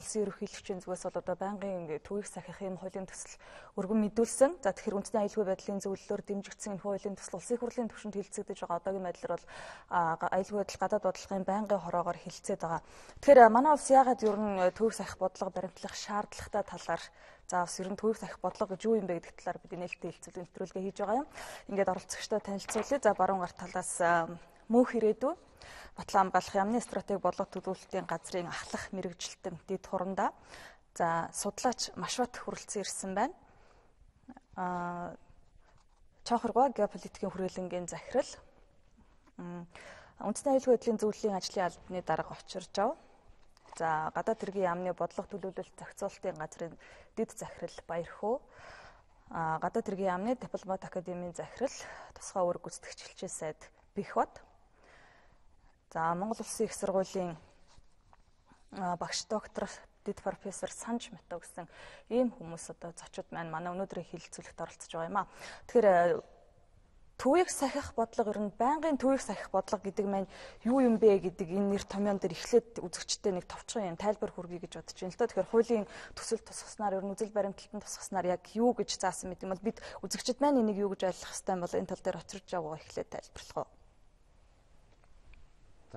улсын ерөнхийлөгчийн зүгээс бол одоо байнгын төвийг сахихын хуулийн төсөл өргөн мэдүүлсэн. За тэгэхээр үндэсний аюулгүй байдлын зөвлөлөөр дэмжигдсэн энэ хуулийн төсөл улсын хурлын түвшинд хилцэгдэж байгаа. Одоогийн байдлаар бол аюулгүй байдал гадаад бодлогын байнгын хороогоор хилцээд байгаа. Тэгэхээр манай улс яагаад ер нь төвийг сахих бодлого баримтлах шаардлагатай талаар за бас ер нь төвийг сахих бодлого гэж юу юм бэ гэдэг талаар бид нээлттэй хэлцүүлэг нэвтрүүлгээ хийж байгаа юм. Ингээд оролцогчтой танилцуулъя. За баруун гарт талаас Мөнх Ирээдүй Батланбалах яамны стратеги бодлого төлөвлөлтийн газрын ахлах мэрэгжилтэн дэд хурандаа за судлаач Машбат хүрэлцэн ирсэн байна. Чанхаргуй геополитикийн хүрээлэнгийн захирал үндэсний аюулгүй байдлын зөвлөлийн ажлын албаны дарга очирж ав. За гадаад хэргийн яамны бодлого төлөвлөлт зохицуулалтын газрын дэд захирал Баярхуу, гадаад хэргийн яамны дипломат академийн захирал тусгай үүрэг гүйцэтгэгч хилчээ сайд Бэхбат. За Монгол Улсын их сургуулийн багш доктор дэд профессор Санж Мето гэсэн ийм хүмүүс одоо зочид маань манай өнөөдрийн хэлэлцүүлэгт оролцож байгаа юм аа. Тэгэхээр төвийг сахих бодлого ер нь байнгын төвийг сахих бодлого гэдэг маань юу юм бэ гэдэг энэ нэр томьёон дээр эхлээд үзэгчтэй нэг товчхон юм тайлбар хүргэе гэж бодож байна л да. Тэгэхээр хуулийн төсөл тусгаснаар ер нь үзэл баримтлалтанд тусгаснаар яг юу гэж заасан мэт юм бол бид үзэгчд маань энийг юу гэж ойлгох хэвтэй бол энэ тал дээр очирч байгаагаа эхлээд тайлбарлах уу.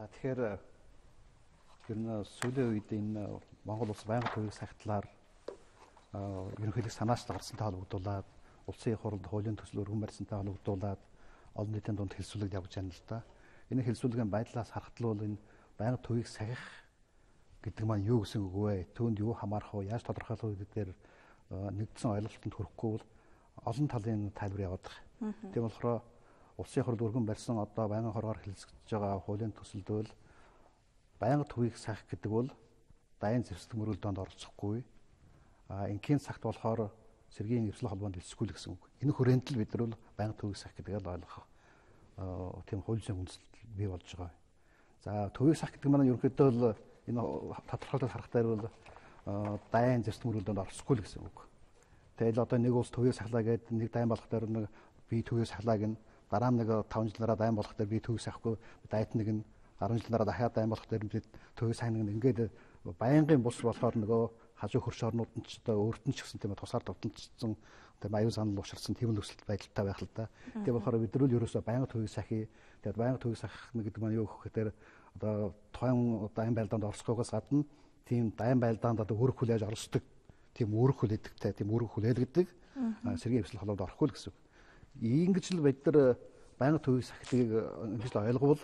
За тэгэхээр ер нь сүүлийн үед энэ Монгол улс байнгын төвийг сахитлаар ерөнхийдөө санаачтай гарсантай холбогдуулаад улсын их хурлд хуулийн төсөл өргөн барьсантай холбогдуулаад олон нийтийн дунд хэлсүүлэг явж байна л да. Энэ хэлсүүлгийн байдлаас харахад бол энэ байнгын төвийг сахих гэдэг маань юу гэсэн үг вэ? Түүнд юу хамаарах вэ? Яаж тодорхойлох вэ гэдгээр нэгдсэн ойлголтод хүрэхгүй бол олон талын тайлбар яваад байгаа. Тийм болохоор улсын хурлд өргөн барьсан одоо байнгын хоргоор хэлэлцэж байгаа хуулийн төсөлд бол байнгын төвийг сахих гэдэг бол дайн зэвсэг мөрөлдөөнд оролцохгүй. Ингийн цагт болохоор сэргийн эвслэх холбоонд элсэхгүй л гэсэн үг. Энэ хүрээнд л бид нар бол байнгын төвийг сахих гэдгийг ойлгох тийм хуулийн үндэслэл бий болж байгаа. За төвийг сахих гэдэг маань ерөнхийдөө л энэ тодорхойлолт харахтаар бол дайн зэвсэг мөрөлдөөнд оролцохгүй л гэсэн үг. Тэгэл одоо нэг улс төвийг сахлаа гэдэг нэг дайн болох дээр нэг би төвийг сахлаа гэн дараа нэг 5 жилаараа дайн болох дээр би төвийг сахихгүй дайт нэг нь 10 жилаараа дахиад дайн болох дээр бид төвийг сахих нэг ингээд байнгын бус болохоор нөгөө хажуу хөрш орнууд нь ч одоо өөрт нь ч гэсэн тийм тусаар товтлогдсон тийм аюул санал ууширсан тийм нөхцөл байдалтай байх л да. Тийм болохоор бид нар л ерөөсөө байнгын төвийг сахих. Тэгээд байнгын төвийг сахих гэдэг маань юу гэхээр одоо тухайн дайн байлдаанд орсохоогоос гадна тийм дайн байлдаанд одоо үүрэг хүлээж оролцдог тийм үүрэг хүлээдэгтэй тийм үүрэг хүлээлгдэг сэргийн эвслэх холбоонд орохгүй л гэсэн үг. Ингэж л бид нар байнгын төвийг сахихыг ингэж л ойлговол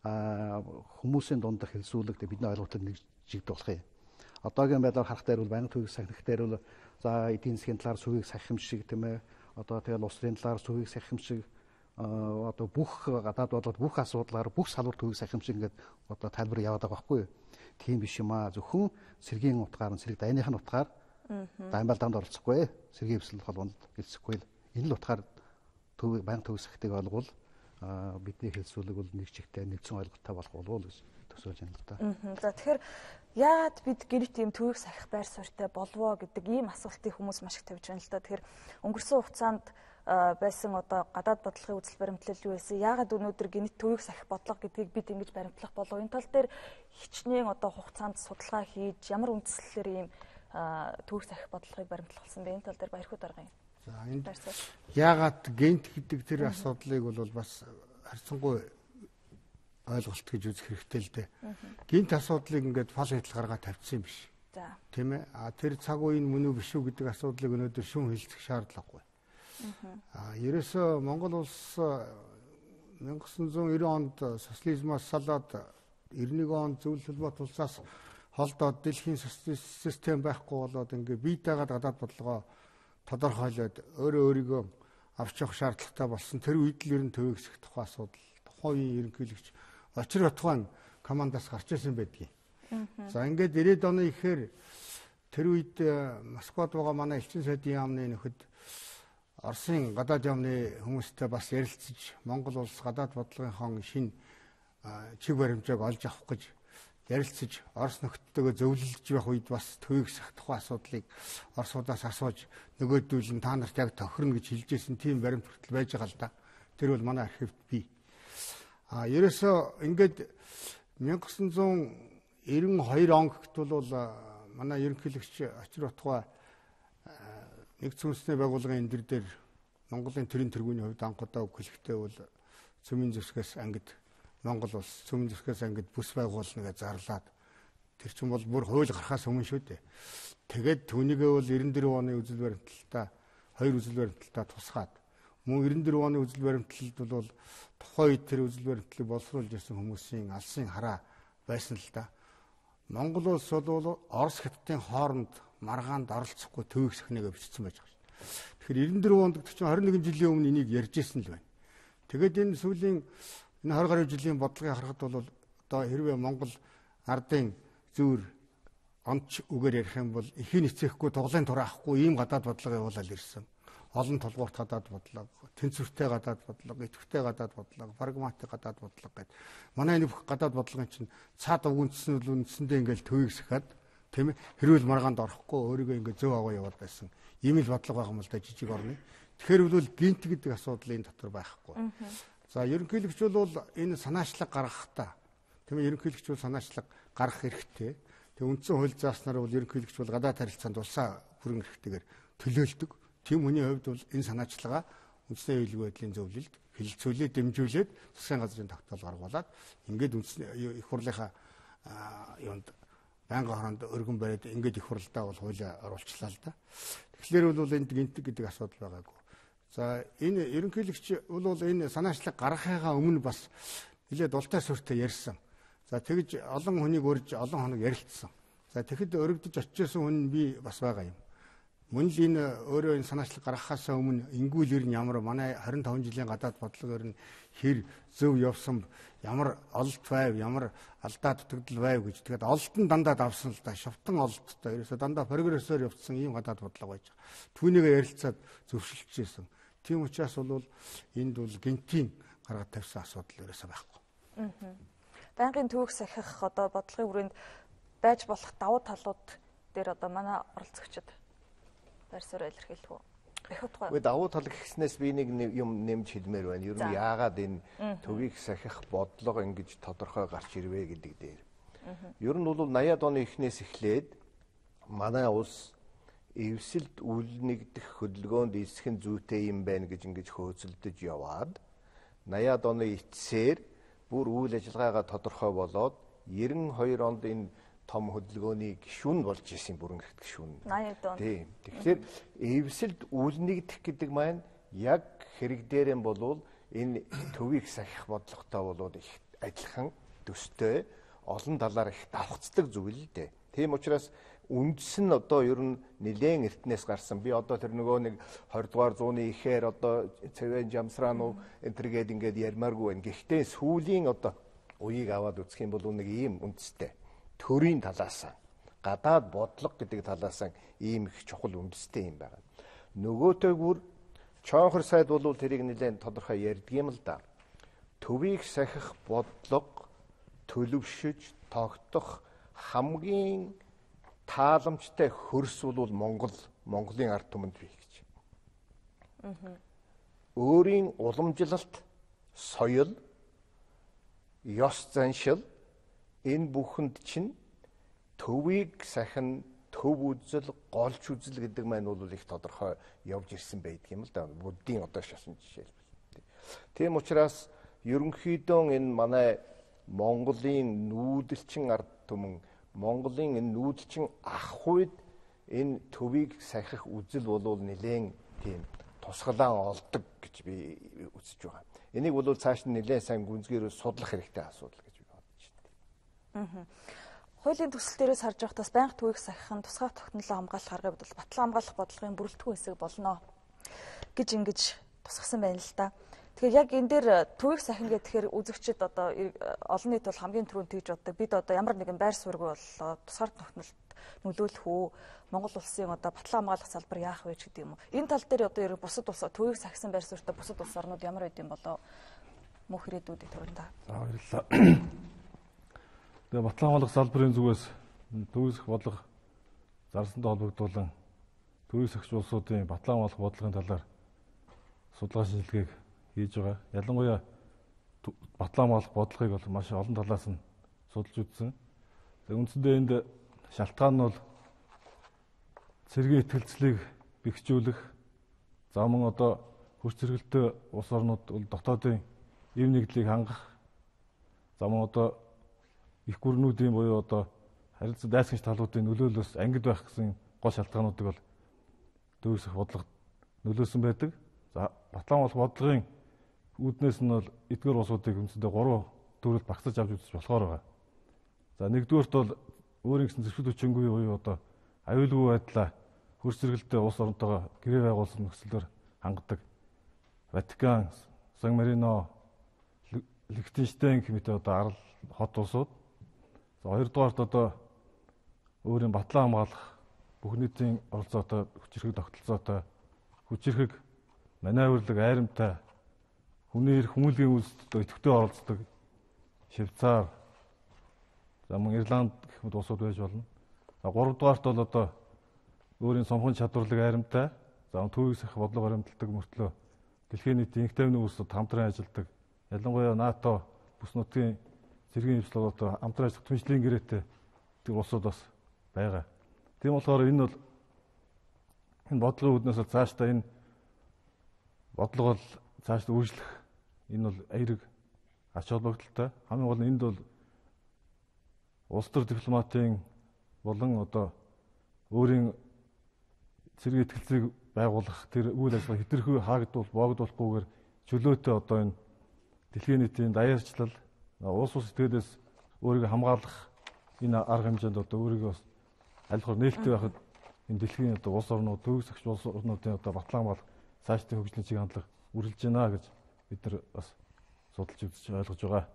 хүмүүсийн дунд хэлсүүлэг бидний ойлголтод нэгжигдэх болох юм. Одоогийн байдлаар харах дээр бол байнгын төвийг сахих дээр бол за эдийн засгийн талаар сүвийг сахих юм шиг тийм ээ. Одоо тэгэл улсын талаар сүвийг сахих юм шиг одоо бүх гадаад бодлогод бүх асуудлаар бүх салбар төвийг сахих юм шиг ингээд одоо тайлбар яваад байгаа байхгүй юу? Тийм биш юм аа. Зөвхөн сэргийн утгаар нь сэрэг дайных нь утгаар дайн байлдаанд оролцохгүй. Сэргийн эвслэл холбоонд хэлцэхгүй л энэ л утгаар төвийг байнгын төвийг сахихыг ойлгвол бидний хэлсүүлэг бол нэг чигтээ нэгдсэн ойлголттой болох болов уу гэж төсөөлж байна л да. За тэгэхээр яагаад бид гэрт ийм төвийг сахих байр суурьтай болвоо гэдэг ийм асуултыг хүмүүс маш их тавьж байна л да. Тэгэхээр өнгөрсөн хугацаанд байсан одоо гадаад бодлогын үзэл баримтлал юу байсан? Яагаад өнөөдөр гэнэт төвийг сахих бодлого гэдгийг бид ингэж баримтлах болов? Энэ тал дээр хичнээн одоо хугацаанд судалгаа хийж ямар үндслэлээр ийм төвийг сахих бодлогыг баримтлуулсан бэ? Энэ тал дээр Баярхуу дарга юм. За энд яагаад гент гэдэг тэр асуудлыг бол бас харьцангуй ойлголт гэж үзэх хэрэгтэй л дээ. Гент асуудлыг ингээд фал хятал гаргаад тавьчихсан юм биш. Тийм ээ. Тэр цаг үеийн мөн үү биш үү гэдэг асуудлыг өнөөдөр шүүн хэлцэх шаардлагагүй. Ерөөсөө Монгол улс 1990 онд социализмоос салаад 91 онд зөвлөл холбоот улсаас холдоод дэлхийн социалист систем байхгүй болоод ингээд биетэйгээ гадаад бодлогоо тодорхойлоод өөрийгөө авч явах шаардлагатай болсон. Тэр үед л ер нь төвийг сахих тухай асуудал тухайн үеийн ерөнхийлөгч очир отгоон командаас гарч ирсэн байдгийг. За ингээд 90-ад оны ихээр тэр үед Москвад байгаа манай элчин сайдын яамны нөхөд Оросын гадаад яамны хүмүүстэй бас ярилцаж Монгол улс гадаад бодлогынхон шин чиг баримжааг олж авах гэж ярилцаж Орос нөхдөдөө зөвлөлж байх үед бас төвийг сахих тухай асуудлыг Оросудаас асууж нөгөөдүүлэн та нарт яг тохирно гэж хэлжсэн тийм баримт хүртэл байж байгаа л да. Тэр бол манай архивд бий. Ерөөсөө ингээд 1992 он гэхэд бол манай ерөнхийлөгч Очир Утгай нэгдсэн үндэсний байгууллагын энэ дээр Монголын төрийн тэргүүний хувьд анх удаа хэлэхдээ бол цөмийн зэвсгээс ангид Монгол улс цөмийн зэвсгээс ангид бүс байгуулна гэж зарлаад тэр чинь бол бүр хууль гарахаас өмнө шүү дээ. Тэгээд түүнийгээ бол 94 оны үзэл баримтлалтаа хоёр үзэл баримтлалтаа тусгаад мөн 94 оны үзэл баримтлалд бол тухайн үед тэр үзэл баримтлалыг боловсруулж ирсэн хүмүүсийн алсын хараа байсан л да. Монгол улс бол Орос хятадын хооронд маргаанд оролцохгүй төвийг сахныг бичсэн байж байгаа шүү. Тэгэхээр 94 онд чинь 21 жилийн өмнө энийг ярьж ирсэн л байна. Тэгээд энэ сүүлийн энэ 20 гаруй жилийн бодлогыг харахад бол одоо хэрвээ Монгол ардын зүүр онц үгээр ярих юм бол эхийн эцэхгүй туглын тур авахгүй ийм гадаад бодлого явуулаад ирсэн. Олон толгуурт гадаад бодлого, тэнцвэртэй гадаад бодлого, идэвхтэй гадаад бодлого, прагматик гадаад бодлого гэдэг. Манай энэ бүх гадаад бодлогын чинь цаад өгөнцсөн нь үндсэндээ ингээл төвийг сахад тийм ээ хэрүүл маргаанд орохгүй өөрийгөө ингээд зөв аваа яваад байсан. Ийм л бодлого байгаа юм л да жижиг орны. Тэгэхээр бол гинт гэдэг асуудал энэ дотор байхгүй. За ерөнхийлөгч бол энэ санаачлаг гаргахтаа тийм ээ ерөнхийлөгч бол санаачлаг гаргах хэрэгтэй. Тэг үндсэн хууль зааснаар бол ерөнхийлөгч бол гадаад харилцаанд улсаа хүрэн эрхтэйгээр төлөөлдөг. Тийм хүний хувьд бол энэ санаачлагаа үндэсний аюулгүй байдлын зөвлөлд хилцүүлээд дэмжүүлээд засгийн газрын тогтоол гаргуулад ингээд үндэсний их хурлынхаа юунд байнгын хоронд өргөн бариад ингээд их хурлдаа бол хуулиа оруулчлаа л да. Тэгэхээр бол энд гинт гэдэг асуудал байгаагүй. За энэ ерөнхийлөгч бол энэ санаачлаг гаргахыгаа өмнө бас нэлээд дултай сүртэй ярьсан. За тэгж олон хүнийг урьж олон хоног ярилцсан. За тэгэхэд өргөдөж очижсэн хүн би бас байгаа юм. Мөн л энэ өөрөө энэ санаачлаг гаргахаас өмнө ингүүл ер нь ямар манай 25 жилийн гадаад бодлогоор нь хэр зөв явсан ямар ололт байв ямар алдаа дутагдал байв гэж тэгээд ололт нь дандаа давсан л да шовтон ололттой ерөөсө дандаа прогрессор явцсан ийм гадаад бодлого байж байгаа. Түүнийг ярилцаад зөвшөлтжсэн. Тийм учраас бол энд бол гинтийн гаргаж тавьсан асуудал ерөөсө байхгүй. Байнгын төвөг сахих одоо бодлогын хүрээнд байж болох давуу талууд дээр одоо манай оролцогчид байрсаар илэрхийлэх үү? Гэхдээ давуу тал гэснээс би нэг юм нэмж хэлмээр байна. Ер нь яагаад энэ төвийг сахих бодлого ингэж тодорхой гарч ирвэ гэдэг дээр. Ер нь бол 80-аад оны эхнээс эхлээд манай улс эвсэлд үл нэгдэх хөдөлгөөнд эсэх нь зүйтэй юм байна гэж ингэж хөөцөлдөж яваад 80-аад оны эцсээр бүр үйл ажиллагаагаа тодорхой болоод 92 онд энэ том хөдөлгөөний гишүүн болж исэн бүрэн гэрт гишүүн. 80 он. Тийм. Тэгэхээр эвсэлд үл нэгдэх гэдэг маань яг хэрэг дээрэн болвол энэ төвийг сахих бодлоготой болоод их адилхан төстэй олон талаар их давхцдаг зүйл л дээ. Тийм учраас үндс нь одоо ер нь нэлээд эртнээс гарсан. Би одоо тэр нөгөө нэг 20 дугаар зууны ихээр одоо цэвэн жамсраануу энтергээд ингээд ярмааргүй байна. Гэхдээ сүүлийн одоо үеийг аваад үзэх юм бол нэг ийм үндэстэй төрийн талаас гадаад бодлого гэдэг талаас ийм их чухал үндэстэй юм байна. Нөгөөтэйгүр чонхор сайд бол тэрийг нэлээд тодорхой ярьдаг юм л да. Төвийг сахих бодлого төлөвшөж тогтох хамгийн тааламжтай хөрс бол Монголын ард түмэнд бий гэж. Өөрийн уламжлалт, соёл, ёс заншил энэ бүхэнд чинь төвийг сахин, төв үзэл, голч үзэл гэдэг маань бол их тодорхой явж ирсэн байдаг юм л да. Буддийн одоо шашин жишээ. Тийм учраас ерөнхийдөө энэ манай Монголын нүүдэлчин ард түмэн, Монголын энэ нүүдэлчин ах үед энэ төвийг сахих үзэл болвол нэлээд тийм тусгалаа олдог гэж би үзэж байгаа. Энийг бол цааш нь нэлээд сайн гүнзгийрөө судлах хэрэгтэй асуудал гэж би бодож байна. Хуулийн төсөл дээрээс харж байхдаа байнга төвийг сахих нь тусгай тогтнолоо хамгаалах аргыг бодвол батлан хамгаалах бодлогын бүрэлдэхүүн хэсэг болно гэж ингэж тусгасан байна л да. Тэгэхээр яг энэ дээр төвийг сахин гэхээр үзэгчид одоо олон нийт бол хамгийн түрүүнд тэгж боддог. Бид одоо ямар нэгэн байр суурьгүй боллоо тусгаар тогтнолт нөлөөлөх үү? Монгол улсын одоо батлан хамгаалах салбар яах вэ гэдэг юм уу? Энэ тал дээр одоо ерөнхий бусад улс төвийг сахисан байр суурьтай бусад улс орнууд ямар байд юм болоо мөнх ирээдүйдийн төрөнд та. Баярлалаа. Тэгээ батлан хамгаалах салбарын зүгээс төвийг сахих бодлого зарсантай холбогдуулан төвийг сахих улсуудын батлан хамгаалах бодлогын талаар судалгаа шинжилгээг хийж байгаа. Ялангуяа батлан хамгаалах бодлогыг бол маш олон талаас нь судалж үзсэн. Үндсэндээ энд шалтгаан нь бол цэргийн итгэлцлийг бэхжүүлэх, за мөн одоо хөрс цэргэлтэй улс орнууд бол дотоодын эв нэгдлийг хангах, за мөн одоо их гүрнүүдийн буюу одоо харилцаа дайсагч талуудын нөлөөлөлөөс ангид байх гэсэн гол шалтгаануудыг бол төвөөсөх бодлогод нөлөөсөн байдаг. За Батлан болох бодлогын үүднээс нь бол эдгээр улсуудыг үндсэндээ 3 төрөлд багтаж авч үзэж болохоор байгаа. За нэгдүгээрт бол өөрийн гэсэн зөрчил хүчингүй буюу одоо аюулгүй байдлаа хөрс цэргэлтэй улс оронтойгоо гэрээ байгуулсан нөхцөлөөр хангадаг Ватикан, Сан Марино, Лихтенштейн хэмээх одоо арал хот улсууд. За хоёрдугаарт одоо өөрийн батлан хамгаалах бүх нийтийн оролцоотой хүчирхэг тогтолцоотой хүчирхэг маневрлаг айрамтай хүний эрх хүмүүлгийн үйлсэд идэвхтэй оролцдог Швейцар, за мөн Ирланд гэх мэт улсууд байж болно. За гуравдугаарт бол одоо өөрийн сумхан чадварлаг айрамтай, за төвийг сахих бодлого баримталдаг мөртлөө дэлхийн нийтийн инх тайвны улсад хамтран ажилладаг, ялангуяа НАТО бүс нутгийн цэргийн хвшлүүд хамтран ажиллах түншлэлийн гэрээтэй тэр улсууд бас байгаа. Тийм болохоор энэ бол энэ бодлогын үүднээс цаашдаа энэ бодлого бол цаашдаа үргэлжлэх энэ бол эерэг ач холбогдолтой. Хамгийн гол нь энд бол улс төр дипломатын болон одоо өөрийн цэргийн итгэлцийг байгуулах тэр үйл ажиллагаа хэтэрхий хаагдвал боогдуулахгүйгээр чөлөөтэй одоо энэ дэлхийн нийтийн даяарчлал улс улс этгээдээс өөрийгөө хамгаалах энэ арга хэмжээнд одоо өөрийгөө аль болох нээлттэй байхад энэ дэлхийн одоо улс орнууд төвөг сахч улс орнуудын одоо батлан хамгаалах цаашдын хөгжлийн чиг хандлага үргэлж байна гэж бид нар бас судалж үзэж ойлгож байгаа.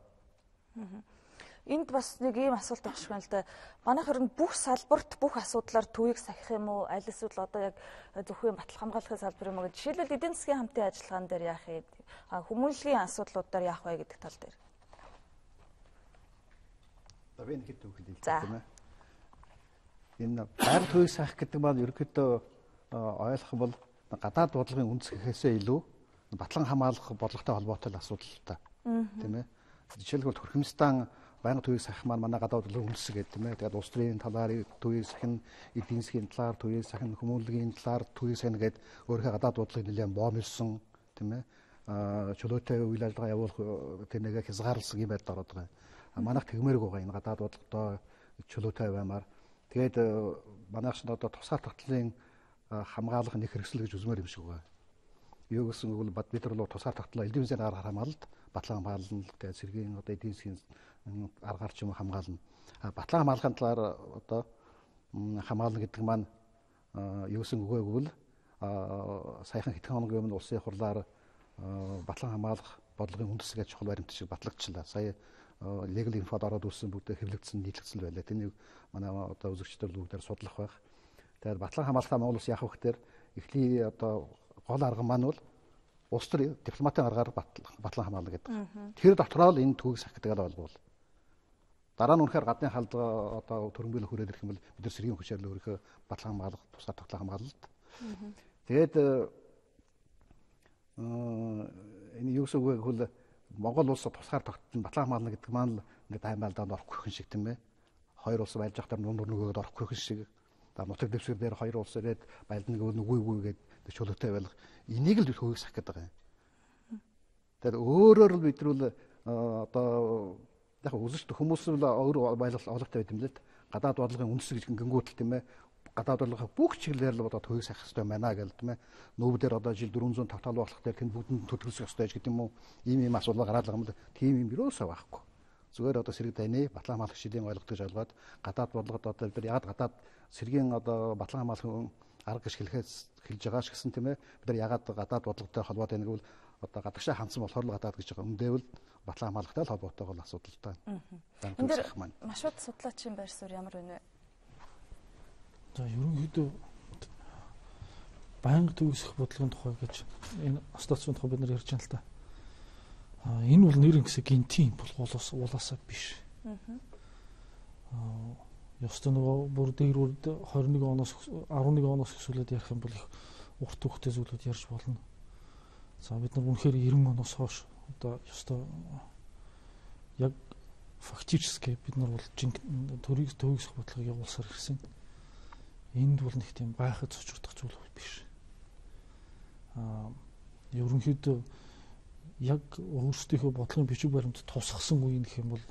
Энд бас нэг ийм асуулт байх шиг байна л да. Манайх харин бүх салбарт бүх асуудлаар төвийг сахих юм уу? Аль эсвэл одоо яг зөвхөн батлах хамгаалахын салбар юм уу? Жишээлбэл эдийн засгийн хамтын ажиллагаан дээр яах юм? Хүмүүнлэгийн асуудлуудаар яах вэ гэдэг тал дээр. Би нэг хэд үг хэлээ тийм ээ. Энэ байгаль төвийг сахих гэдэг маань ерөнхийдөө ойлгох бол гадаад бодлогын үндэс гэхээсээ илүү батлан хамгаалах бодлоготой холбоотой асуудалтай. Тийм ээ. Жишээлбэл Туркменстан байнгын төвийг сахих маань манай гадаад бодлогын үндэс гэдэг тийм ээ. Тэгээд улс төрийн талаар төвийг сахин, эдийн засгийн талаар төвийг сахин, хүмүүнлэгийн талаар төвийг сахин гэдэг өөрийнхөө гадаад бодлогыг нэлээд боомлсон тийм ээ. Чөлөөтэй үйл ажиллагаа явуулах тэр нэг хязгаарлалсан юм байдал ороод байгаа. Манайх тэгмээрэг байгаа энэ гадаад бодлоготой чөлөөтэй баймаар. Тэгээд манайх ч одоо тусгаар тогтлын хамгаалах нэг хэрэгсэл гэж үзмээр юм шиг байна. Юу гэсэн үг бол бид нар бол тусгаар тогтлоо эдийн засгийн аргаар хамгаалалт, батлан хамгаална, тэгээд цэргийн одоо эдийн засгийн аргаар ч юм хамгаална. Батлан хамгаалахын талаар одоо хамгаална гэдэг маань юу гэсэн үг вэ гэвэл саяхан хэдхэн хоногийн өмнө улсын хурлаар батлан хамгаалах бодлогын үндэс гэж чухал баримт шиг батлагдчихлаа. Сая legal info-д ороод үүссэн бүгдээ хэвлэгдсэн нийтлэгцэл байлаа. Тэнийг манай одоо үзэгчдэр бүгдээр судлах байх. Тэгээд батлан хамгаалалтаа Монгол улс яах вэ гэхээр эхний одоо гол арга маань бол улс төр дипломатын аргаар батлан хамгаална гэдэг. Тэр дотроо л энэ төвийг сах гэдэг аль болбол. Дараа нь үнэхээр гадны халдгаа одоо төрөмбөл хүрээд ирэх юм бол бид нар сэргийн хүчээр л өөрийнхөө батлан хамгаалах, тусгаар тогтлоо хамгаалалт. Тэгээд энэ юу гэсэн үг вэ гэвэл Монгол улс тусгаар тогтсон батлан хамгаална гэдэг маань л ингээд аймаалдаанд орохгүй хүн шиг тийм ээ. Хоёр улс байлж явахдаа нур нөгөөд орохгүй хүн шиг. Нутаг дэвсгэр дээр хоёр улс ирээд байлдна гэвэл үгүй гэдэг чөлөөтэй байлах. Энийг л төвийг сах гэдэг байгаа юм. Тэгэхээр өөрөөр л бид нар одоо яг үзэгч хүмүүс л өөр байлгал олготой байт юм л. Гадаад бодлогын үндэс гэж гингүүтэл тийм ээ. Гадаад бодлогын бүх чиглэлээр л одоо төвийг сах хэрэгтэй байна гэл тийм ээ. Нүүбдэр одоо жил 400 тавтал болох дээр тэнд бүгдэнд төтгөлсөх хэрэгтэй гэдэг юм уу? Ийм асуудал гараад байгаа юм л. Тийм юм юусаа байхгүй. Зүгээр одоо сэрэг дайны батлан хамгаалах шилийн ойлгох гэж ойлгоод гадаад бодлогод одоо бид яг гадаад сэргийн одоо батлан хамгаалах арга гэж хэлж байгаа ч гэсэн тийм ээ. Бид нар ягаад гадаад бодлоготой холбоотой нэг бол одоо гадагшаа хандсан болохоор л гадаад гэж байгаа. Үндээвэл батлан хамгаалахтай л холбоотой гол асуудалтай. Энэ дээр маш их судлаачийн байр суурь ямар вэ? За ерөнхийдөө байнга төвөсөх бодлогын тухай гэж энэ статистикийн тухай бид нар ярьж байна л та. Энэ бол нэр ингэсэ гинтийн булгуулаас уулаасаа биш. Ёстой нөгөө бүр дээр 21 оноос 11 оноос эхлүүлээд ярих юм бол их урт хөвгтэй зүйлүүд ярьж болно. За бид нар үнэхээр 90 оноос хойш одоо ёстой яг фактически бид нар бол төвийг бодлогыг явуулсаар ирсэн. энд бол нэг тийм гайхаж цочрдох зүйл биш. Ерөнхийдөө яг өөрсдийнхөө бодлогын бичиг баримт тусгасан үеийн гэх юм бол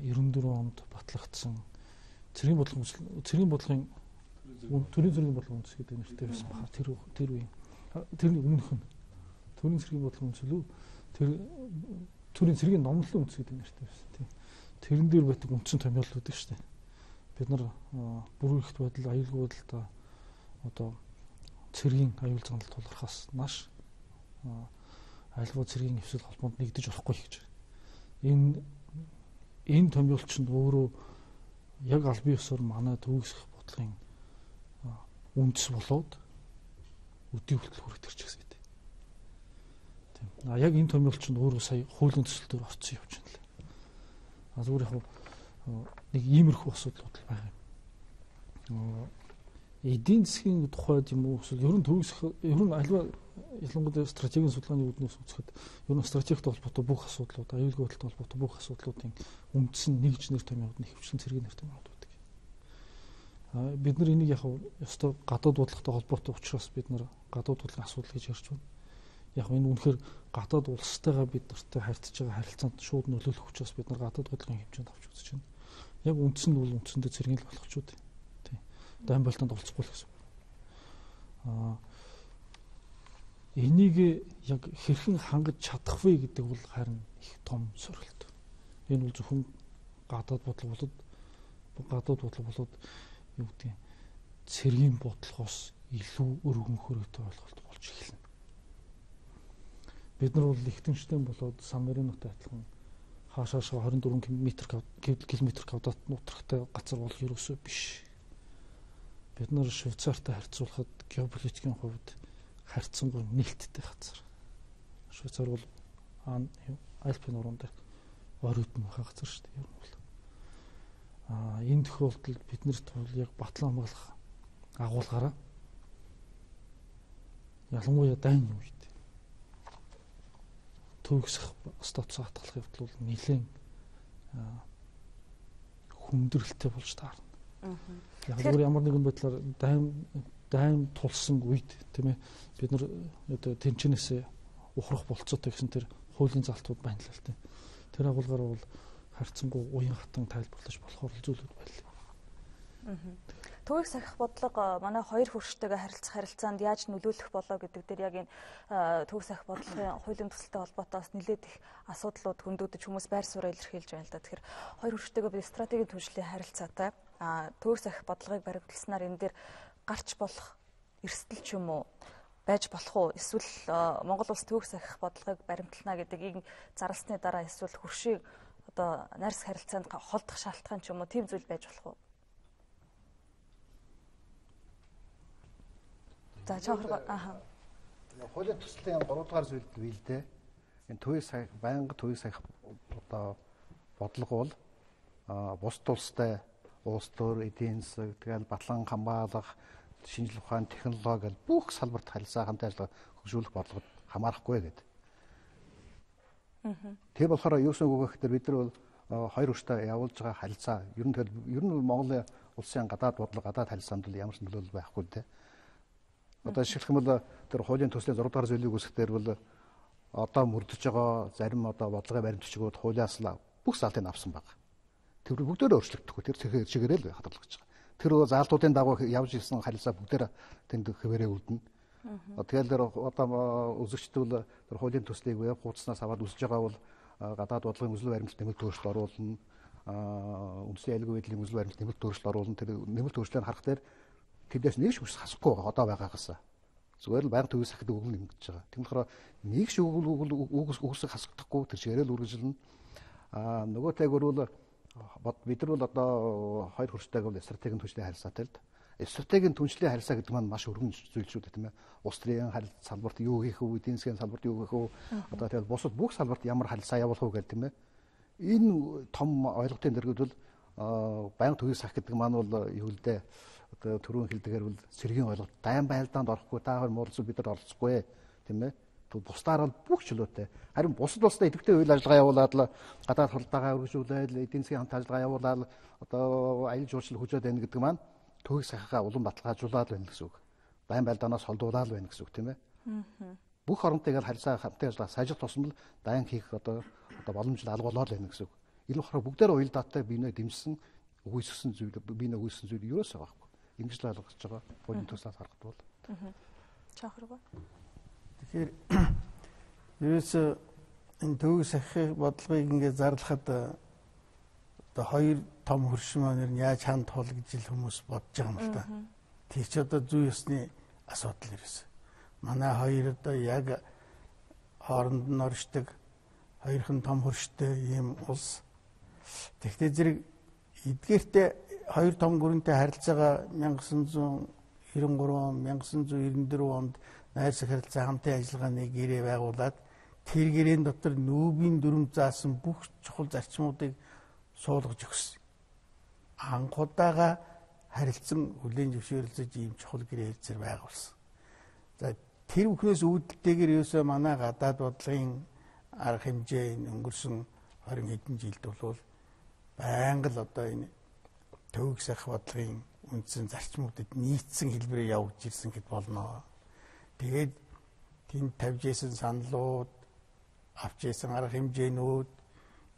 94 онд батлагдсан цэргийн бодлогын төрийн цэргийн бодлогын үндэс гэдэг нэртэй байсан баха. Тэр үеийн тэрний өмнөх нь төрийн цэргийн бодлогын үндэс лүү төрийн цэргийн номлолын үндэс гэдэг нэртэй байсан. Тийм. Тэрэн дээр байдаг үндсэн томьёолууд гэдэг шүү дээ. Бид нар бүр ихт байдал, аюулгүй байдалтай одоо цэргийн аюул заналт тулгархаас нааш альва цэргийн эвсэл холбоонд нэгдэж болохгүй гэж. Энэ томьёолч нь өөрөө яг аль бие ёсоор манай төвөгсөх бодлогын үндэс болоод өдий хүртэл хүрэх гэсэн үг. Тийм. Яг энэ томьёолч нь өөрөө сая хуулийн төсөл дээр орцсон явж байна лээ. Зүгээр яг нэг иймэрхүү асуудлууд байгаа юм. Эдийн засгийн тухайд юм уу эсвэл ер нь төвөгсөх ер нь альва ялангуяа стратегийн судалгааны үүднээс үзэхэд ер нь стратегтэй холбоотой бүх асуудлууд, аюулгүй байдалтай холбоотой бүх асуудлуудын үндэс нь нэгж нэр томьёолд нь хөвчлэн цэргийн нэр томьёолд байдаг. Бид нар энийг яг ёстой гадаад бодлоготой холбоотой учраас бид нар гадаад бодлогын асуудал гэж ярьж байна. Яг энэ үнэхээр гадаад улстайгаа бид нартай харьцаж байгаа харилцаанд шууд нөлөөлөх учраас бид нар гадаад бодлогын хэмжээнд авч үзэж байна. Яг үндс нь бол үндсэндээ цэргийн л болох ч үү. Тийм. Дайм болтонд олцохгүй л гэсэн. Энийг яг хэрхэн хангаж чадах вэ гэдэг бол харин их том сорилт. Энэ бол зөвхөн гадаад бодлого болоод юу гэдэг цэргийн бодлогоос илүү өргөн хүрээтэй ойлголт болж эхэлнэ. Бид нар бол Лихтенштейн болоод Сан Маринотой адилхан хаашаашаа 24 км квадрат нутрахтай газар бол ерөөсөө биш. Бид нар Швейцартай харьцуулахад геополитикийн хувьд харьцангуй нээлттэй газар. Швейцар бол Альпийн нуруунд оройд нь байгаа газар шүү дээ. Ер нь бол. Энэ тохиолдолд биднэрт бол яг батлан хамгаалах агуулгаараа ялангуяа дайны үед төвөгсөх статус хатгалах явдал бол нэлээд хүндрэлтэй болж таарна. Яг зүгээр ямар нэгэн байдлаар дайм тулсан үед тийм ээ бид нар одоо тэнчнээс ухрах болцоотой гэсэн тэр хуулийн залтууд байна л тийм. Тэр агуулгаар бол харьцангуй уян хатан тайлбарлаж болохоор зүйлүүд байлаа. Төвийг сахих бодлого манай хоёр хөрштэйгээ харилцаанд яаж нөлөөлөх болоо гэдэг дээр яг энэ төвийг сахих бодлогын хуулийн төсөлтэй холбоотойос нэлээд их асуудлууд хөндөгдөж хүмүүс байр сууриа илэрхийлж байна л да. Тэгэхээр хоёр хөрштэйгээ бид стратегийн түвшлийн харилцаатай төвийг сахих бодлогыг баримтласнаар энэ дээр гарч болох эрсдэл ч юм уу байж болох уу? Эсвэл Монгол улс төвийг сахих бодлогыг баримтлана гэдгийг зарласны дараа эсвэл хөршийг одоо найрс харилцаанд холдох шалтгаан ч юм уу тийм зүйл байж болох уу? За чохор хуулийн төслийн 3 дугаар зүйлд бий л дээ. Энэ төвийг сахих байнга төвийг сахих одоо бодлого бол бус улстай улс төр эдийн засаг тэгэл батлан хамгаалах шинжлэх ухааны технологи гэл бүх салбарт харилцаа хамт ажиллагаа хөгжүүлэх бодлогод хамаарахгүй гэдэг. Тэр болохоор юу гэсэн үг гэхээр бид нар бол хоёр хүчтэй явуулж байгаа харилцаа ер нь Монголын улсын гадаад бодлого гадаад харилцаанд бол ямар ч нөлөөлөл байхгүй л дээ. Одоо жишээлх юм бол тэр хуулийн төслийн 6 дугаар зүйлийг үүсгэхээр бол одоо мөрдөж байгаа зарим одоо бодлогын баримт бичгүүд хуулиас л бүх залтыг авсан баг. Тэр бүгдөө өөрчлөгдөхгүй тэр чигээрээ л хадгалж байгаа. Тэр заалтуудын дагуу явж ирсэн харилцаа бүгдээр тэнд хэвээрээ үлдэнэ. Тэгэл тэр одоо үзэгчдүүл тэр хуулийн төслийг веб хуудаснаас аваад үзэж байгаа бол гадаад бодлогын үзэл баримталд нэмэлт өөрчлөлт оруулна. Үндсийн аюулгүй байдлын үзэл баримталд нэмэлт өөрчлөлт оруулна. Тэр нэмэлт өөрчлөлтөөр харах дээр тэндээс нэг ч үс хасахгүй байгаа одоо байгаагаас. Зүгээр л байнга төвийг сахидаг үг нэмэгдэж байгаа. Тийм болохоор нэг ч үгс хасагдахгүй тэр чигээрээ л үргэлжилнэ. Нөгөө тайгуурвал бид нар бол одоо хоёр хөрштэйг бол стратегийн түншлийн харилцаатай л. Стратегийн түншлийн харилцаа гэдэг маань маш өргөн зүйл шүү дээ тийм ээ. Улс төрийн салбарт юу хийх вэ? Эдийн засгийн салбарт юу хийх вэ? Одоо тэгэл бусад бүх салбарт ямар харилцаа явуулах вэ гэх тийм ээ. Энэ том ойлголтын дэргэд бол байнга төвийг сахих гэдэг маань бол юу л дээ. Одоо түрүүн хэлдгээр бол цэргийн ойлголт дайм байлдаанд орохгүй та хоёр муулцсан бид нар оролцохгүй тийм ээ. Бусдаар бол бүх чөлөөтэй. Харин бусад улстай идэвхтэй үйл ажиллагаа явуулаад л гадаад хуралдаагаа өргөжүүлээд эдийн засгийн хамт ажиллагаа явуулаад одоо аюул жуулчлал хүлээж байна гэдэг маань төвийг сахихаа улам баталгаажуулаад байна гэсэн үг. Байн байлдаанаас холдуулаад байна гэсэн үг тийм ээ. Бүх оронтойгоо харилцаа хамтын ажиллагаа сайжрах тусмал дайн хийх одоо боломжтой алга болоод байна гэсэн үг. Энэ болохоор бүгдээр уялдаатай биенээ дэмжсэн үгүйсгсэн зүйл биенээ үгүйсгсэн зүйл юу өсөө байхгүй. Ингэж л ойлгож байгаа. Хуулийн төслөөс харахад бол. Чанхарга. Тэгэхээр ерөөсөө энэ төвийг сахихын бодлогыг ингээд зарлахад одоо хоёр том хөршмөнөр нь яаж ханд тул гэж л хүмүүс бодож байгаа юм л да. Тэг чи одоо зүй ёсны асуудал ерөөсөө. Манай хоёр одоо яг хооронд нь оршдог хоёрхан том хөрштэй ийм улс. Тэгтээ зэрэг эдгээртээ хоёр том гүрэнтэй харилцаагаа 1993 1994 онд найр харилцаа хамтын ажиллагааны гэрээ байгуулад тэр гэрээн дотор нүүбийн дүрм заасан бүх чухал зарчмуудыг суулгаж өгсөн. Анх удаага харилцан хүлээн зөвшөөрөлцөж ийм чухал гэрээ хэлцээр байгуулсан. За тэр бүхнээс үүдэлтэйгээр ерөөсөө манай гадаад бодлогын арга хэмжээ өнгөрсөн 20 хэдэн жилд бол байнга л одоо энэ төвийг сахих бодлогын үндсэн зарчмуудад нийцсэн хэлбэрээр явж ирсэн гэд болно. Тэгээд тэнд тавьж исэн саналууд, авч исэн арга хэмжээнүүд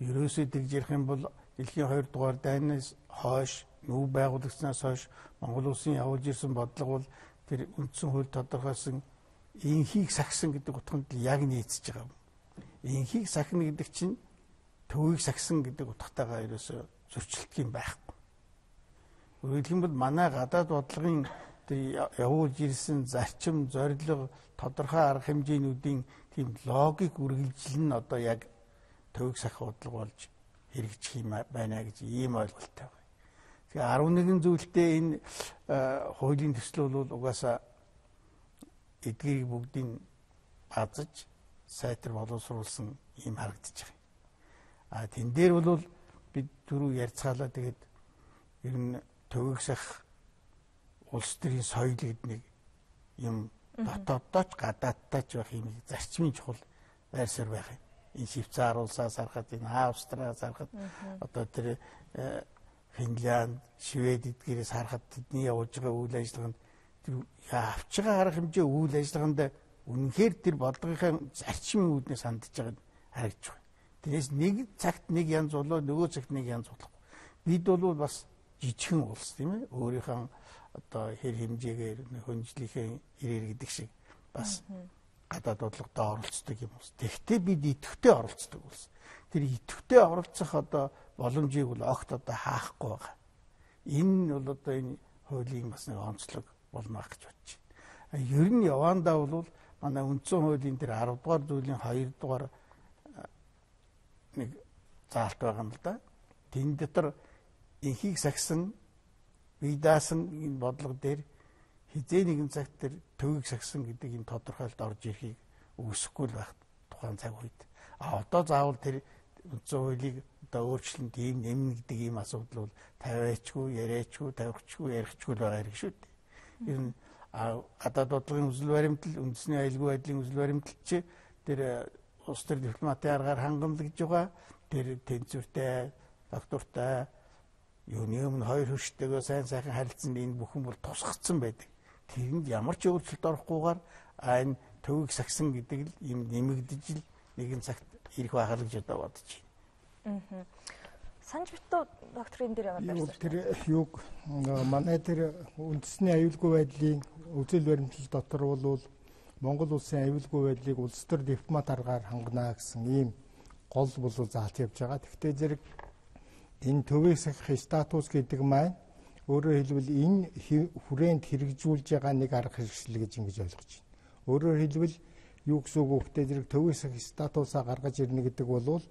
ерөөсөө тэгж ярих юм бол дэлхийн 2 дугаар дайнаас хойш нүүб байгуулагдсанаас хойш Монгол улсын явуулж ирсэн бодлого бол тэр үндсэн хууль тодорхойлсон инхийг сахисан гэдэг утганд яг нийцэж байгаа юм. Инхийг сахина гэдэг чинь төвийг сахисан гэдэг утгатайгаа ерөөсөө зөрчилдөг юм байхгүй. Өөрөлдөх юм бол манай гадаад бодлогын тэр явуулж ирсэн зарчим, зорилго, тодорхой арга хэмжээнүүдийн тийм логик үргэлжил нь одоо яг төвийг сахих бодлого болж хэрэгжих юм байна гэж ийм ойлголттой байна. Тэгэхээр 11 зүйлтэй энэ хуулийн төсөл бол угаасаа эдгээрийг бүгдийг базаж сайтар боловсруулсан юм харагдаж байгаа. Тэн дээр бол бид түрүү ярьцгаалаа тэгээд ер нь төвийг сахих улс төрийн соёл гэдэг нэг юм дотооддооч гадаадтаач байх юм зарчмын чухал байр суурь байх юм. Энэ Швейцар улсаас харахад энэ Австриас харахад одоо тэр Финлянд, Швед эдгээрээс харахад тэдний явуулж байгаа үйл ажиллагаанд тэр авч байгаа арга хэмжээ үйл ажиллагаанд үнэхээр тэр бодлогынхаа зарчмын үүднээс хандж байгааг харагдж байна. Тэрээс нэг цагт нэг янз болоо нөгөө цагт нэг янз болохгүй. Бид бол бас жижигхэн улс тийм ээ. Өөрийнхөө одоо хэр хэмжээгээр хөнжлийнхээ ирээр гэдэг шиг бас гадаад бодлогод оролцдог юм уус. Тэгвэл бид идэвхтэй оролцдог улс. Тэр идэвхтэй оролцох одоо боломжийг бол огт одоо хаахгүй байгаа. Энэ бол одоо энэ хуулийн бас нэг онцлог болно гэж бодож байна. Ер нь явандаа бол манай үндсэн хуулийн тэр 10 дугаар зүйлийн 2 дугаар нэг заалт байгаа юм л да. Тэн дотор инхийг сахисан бие даасан энэ бодлого дээр хизээ нэгэн цагт тэр төвийг сахисан гэдэг энэ тодорхойлолт орж ирэхийг үүсэхгүй л байх тухайн цаг үед. Одоо заавал тэр үндсэн хуулийг одоо өөрчлөлт ийм нэмнэ гэдэг ийм асуудал бол тавиачгүй, яриачгүй, тавихчгүй, ярихчгүй л байгаа хэрэг шүү дээ. Ер нь гадаад бодлогын үзэл баримтал, үндэсний аюулгүй байдлын үзэл баримтал чи тэр улс төр дипломатын аргаар хангамлагдж байгаа. Тэр тэнцвэртэй, доктортой юуны өмнө хоёр хөрштэйгөө сайн сайхан харилцсан энэ бүхэн бол тусгацсан байдаг. Тэрэнд ямар ч өөрчлөлт орохгүйгээр энэ төвийг сахисан гэдэг л юм нэмэгдэж л нэгэн цагт ирэх байхаа л гэж одоо бодож байна. Санж битүү докторийн дээр яваад байсан. Тэр юг манай тэр үндэсний аюулгүй байдлын үзэл баримтлал дотор бол Монгол улсын аюулгүй байдлыг улс төр дипломат аргаар хангана гэсэн ийм гол болов заалт явж байгаа. Гэхдээ зэрэг энэ төвийг сахих статус гэдэг маань өөрөөр хэлбэл энэ хүрээнд хэрэгжүүлж байгаа нэг арга хэрэгсэл гэж ингэж ойлгож байна. Өөрөөр хэлбэл юу гэсэн үг вэ гэхээр зэрэг төвийг сахих статусаа гаргаж ирнэ гэдэг бол